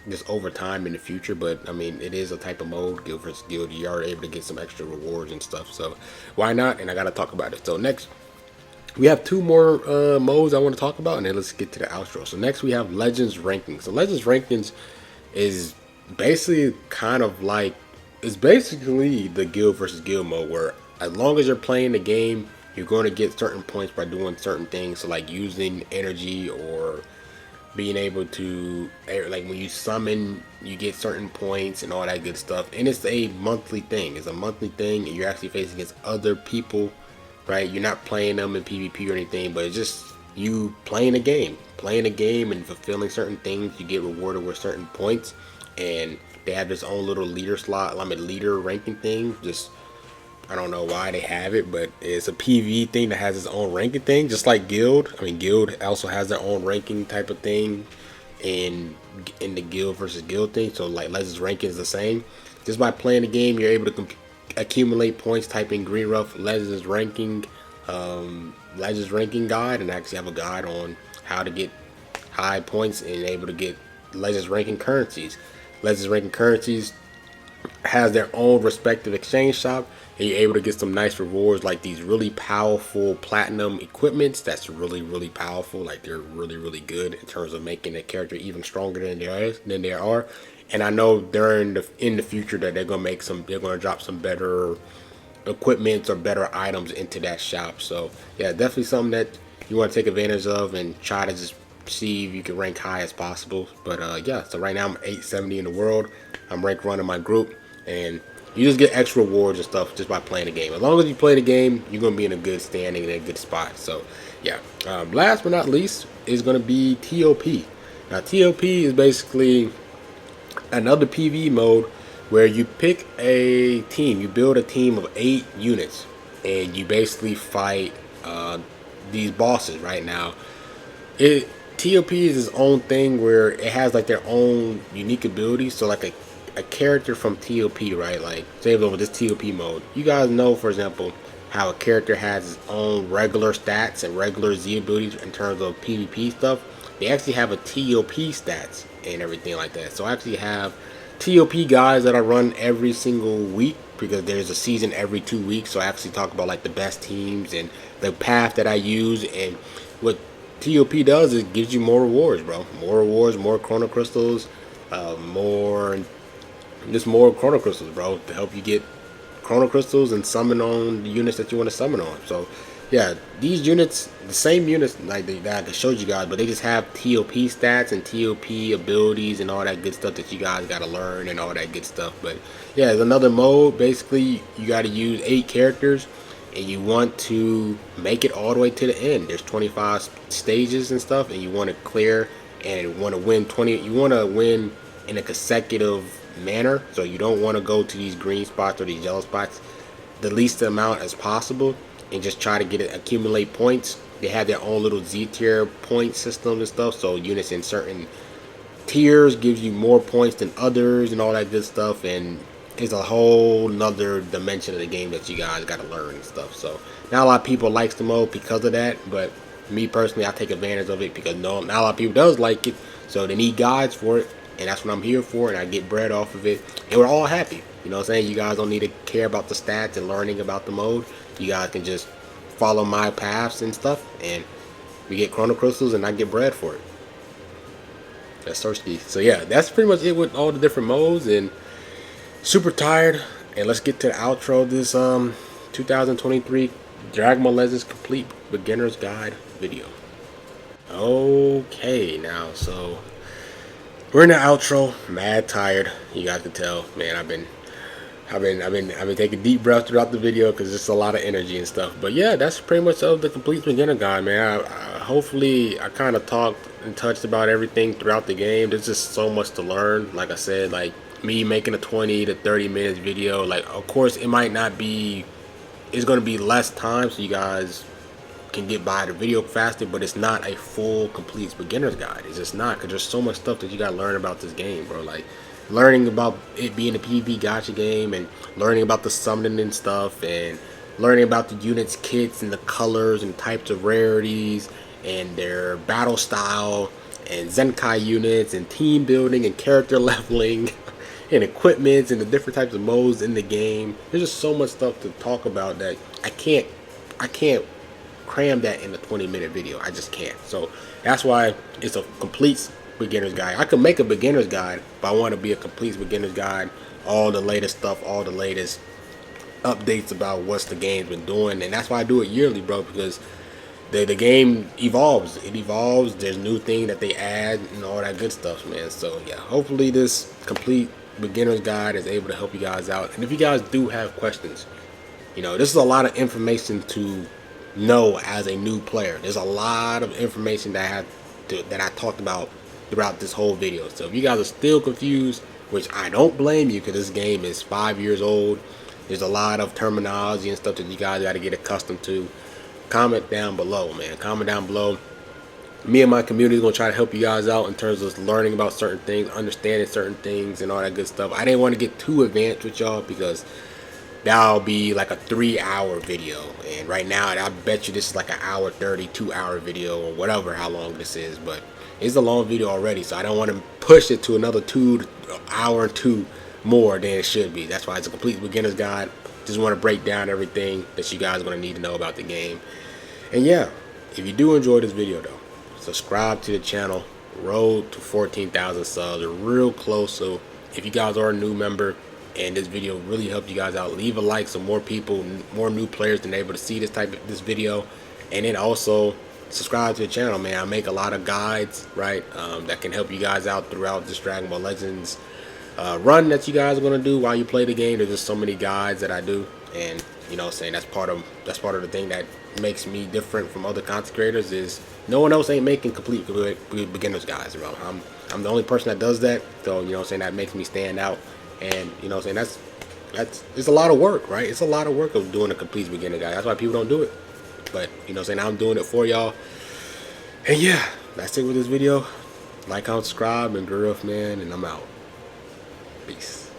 [SPEAKER 1] just over time in the future. But I mean, it is a type of mode, guild versus guild. You are able to get some extra rewards and stuff, so why not? And I gotta talk about it. So next we have 2 more modes I want to talk about, and then let's get to the outro. So next we have Legends Rankings. So Legends Rankings is basically it's basically the guild versus guild mode, where as long as you're playing the game, you're going to get certain points by doing certain things. So like using energy, or being able to, like when you summon, you get certain points and all that good stuff. And it's a monthly thing. And you're actually facing against other people, right? You're not playing them in PvP or anything, but it's just you playing a game and fulfilling certain things. You get rewarded with certain points, and they have this own little leader ranking thing. Just, I don't know why they have it, but it's a PvE thing that has its own ranking thing, just like Guild. I mean, Guild also has their own ranking type of thing in the Guild versus Guild thing. So like Legends ranking is the same. Just by playing the game, you're able to accumulate points. Type in Green Rough Legends ranking guide, and I actually have a guide on how to get high points and able to get Legends ranking currencies. Legends ranking currencies has their own respective exchange shop, and you're able to get some nice rewards, like these really powerful platinum equipments that's really powerful. Like they're really good in terms of making a character even stronger than they are. And I know they're in the future that they're gonna drop some better equipment or better items into that shop. So yeah, definitely something that you want to take advantage of and try to just see if you can rank high as possible. But yeah, so right now I'm 870 in the world. I'm ranked 1 in my group, and you just get extra rewards and stuff just by playing the game. As long as you play the game, you're gonna be in a good standing and a good spot. So yeah, last but not least is gonna be TOP. Now TOP is basically another PvE mode where you pick a team, you build a team of 8 units, and you basically fight these bosses. Right now, TOP is its own thing where it has like their own unique abilities. So like a character from TOP, right? Like, say over this TOP mode, you guys know, for example, how a character has its own regular stats and regular Z abilities in terms of PvP stuff. They actually have a TOP stats and everything like that. So I actually have TOP guys that I run every single week because there's a season every 2 weeks. So I actually talk about like the best teams and the path that I use. And what TOP does is it gives you more rewards, bro. More rewards, more chrono crystals, more chrono crystals, bro, to help you get chrono crystals and summon on the units that you want to summon on. So yeah, these units, the same units like that I showed you guys, but they just have TOP stats and TOP abilities and all that good stuff that you guys got to learn and all that good stuff. But yeah, there's another mode. Basically, you got to use 8 characters and you want to make it all the way to the end. There's 25 stages and stuff, and you want to clear and want to win 20. You want to win in a consecutive manner, so you don't want to go to these green spots or these yellow spots the least amount as possible and just try to get it, accumulate points. They have their own little Z tier point system and stuff, so units in certain tiers gives you more points than others and all that good stuff, and it's a whole nother dimension of the game that you guys got to learn and stuff. So not a lot of people likes the mode because of that, but me personally, I take advantage of it because not a lot of people does like it, so they need guides for it, and that's what I'm here for, and I get bread off of it, and we're all happy. You know what I'm saying? You guys don't need to care about the stats and learning about the mode. You guys can just follow my paths and stuff, and we get chrono crystals, and I get bread for it. That's thirsty. So yeah, that's pretty much it with all the different modes, and super tired. And let's get to the outro of this 2023 Dragon Ball Legends Complete Beginner's Guide video. Okay, now so we're in the outro. Mad tired. You guys can tell, man. I've been taking deep breaths throughout the video because it's a lot of energy and stuff. But yeah, that's pretty much of the Complete Beginner Guide, man. Hopefully I kind of talked and touched about everything throughout the game. There's just so much to learn. Like I said, like me making a 20 to 30 minutes video, like of course it might not be, it's going to be less time so you guys can get by the video faster, but it's not a full complete beginner's guide. It's just not, because there's so much stuff that you got to learn about this game, bro. Like learning about it being a PvP gacha game, and learning about the summoning and stuff, and learning about the units, kits, and the colors and types of rarities and their battle style and Zenkai units and team building and character leveling and equipments and the different types of modes in the game. There's just so much stuff to talk about that I can't cram that in a 20-minute video. I just can't. So that's why it's a complete beginner's guide. I could make a beginner's guide, but I want to be a complete beginner's guide. All the latest stuff, all the latest updates about what's the game's been doing, and that's why I do it yearly, bro, because the game evolves. It evolves. There's new things that they add and all that good stuff, man. So yeah, hopefully this complete beginner's guide is able to help you guys out. And if you guys do have questions, you know, this is a lot of information to know as a new player. There's a lot of information that I talked about throughout this whole video. So if you guys are still confused, which I don't blame you, because this game is 5 years old, there's a lot of terminology and stuff that you guys got to get accustomed to. Comment down below, man. Comment down below. Me and my community is going to try to help you guys out in terms of learning about certain things, understanding certain things, and all that good stuff. I didn't want to get too advanced with y'all because that'll be like a 3-hour video. And right now, I bet you this is like an hour 30, 2-hour video, or whatever, how long this is. But it's a long video already, so I don't want to push it to another 2 hour or 2 more than it should be. That's why it's a complete beginner's guide. Just want to break down everything that you guys are going to need to know about the game. And yeah, if you do enjoy this video though, subscribe to the channel. Road to 14,000 subs. We're real close. So if you guys are a new member and this video really helped you guys out, leave a like so more people, more new players can able to see this video. And then also subscribe to the channel, man. I make a lot of guides, right, that can help you guys out throughout this Dragon Ball Legends run that you guys are going to do while you play the game. There's just so many guides that I do, and you know what I'm saying, that's part of the thing that makes me different from other content creators, is no one else ain't making complete beginners guides, bro. I'm the only person that does that, so you know what I'm saying, that makes me stand out. And you know what I'm saying, that's it's a lot of work, right? It's a lot of work of doing a complete beginner guide. That's why people don't do it, but you know what I'm saying, I'm doing it for y'all. And yeah, that's it with this video. Like, comment, subscribe, and grow up, man, and I'm out. Peace.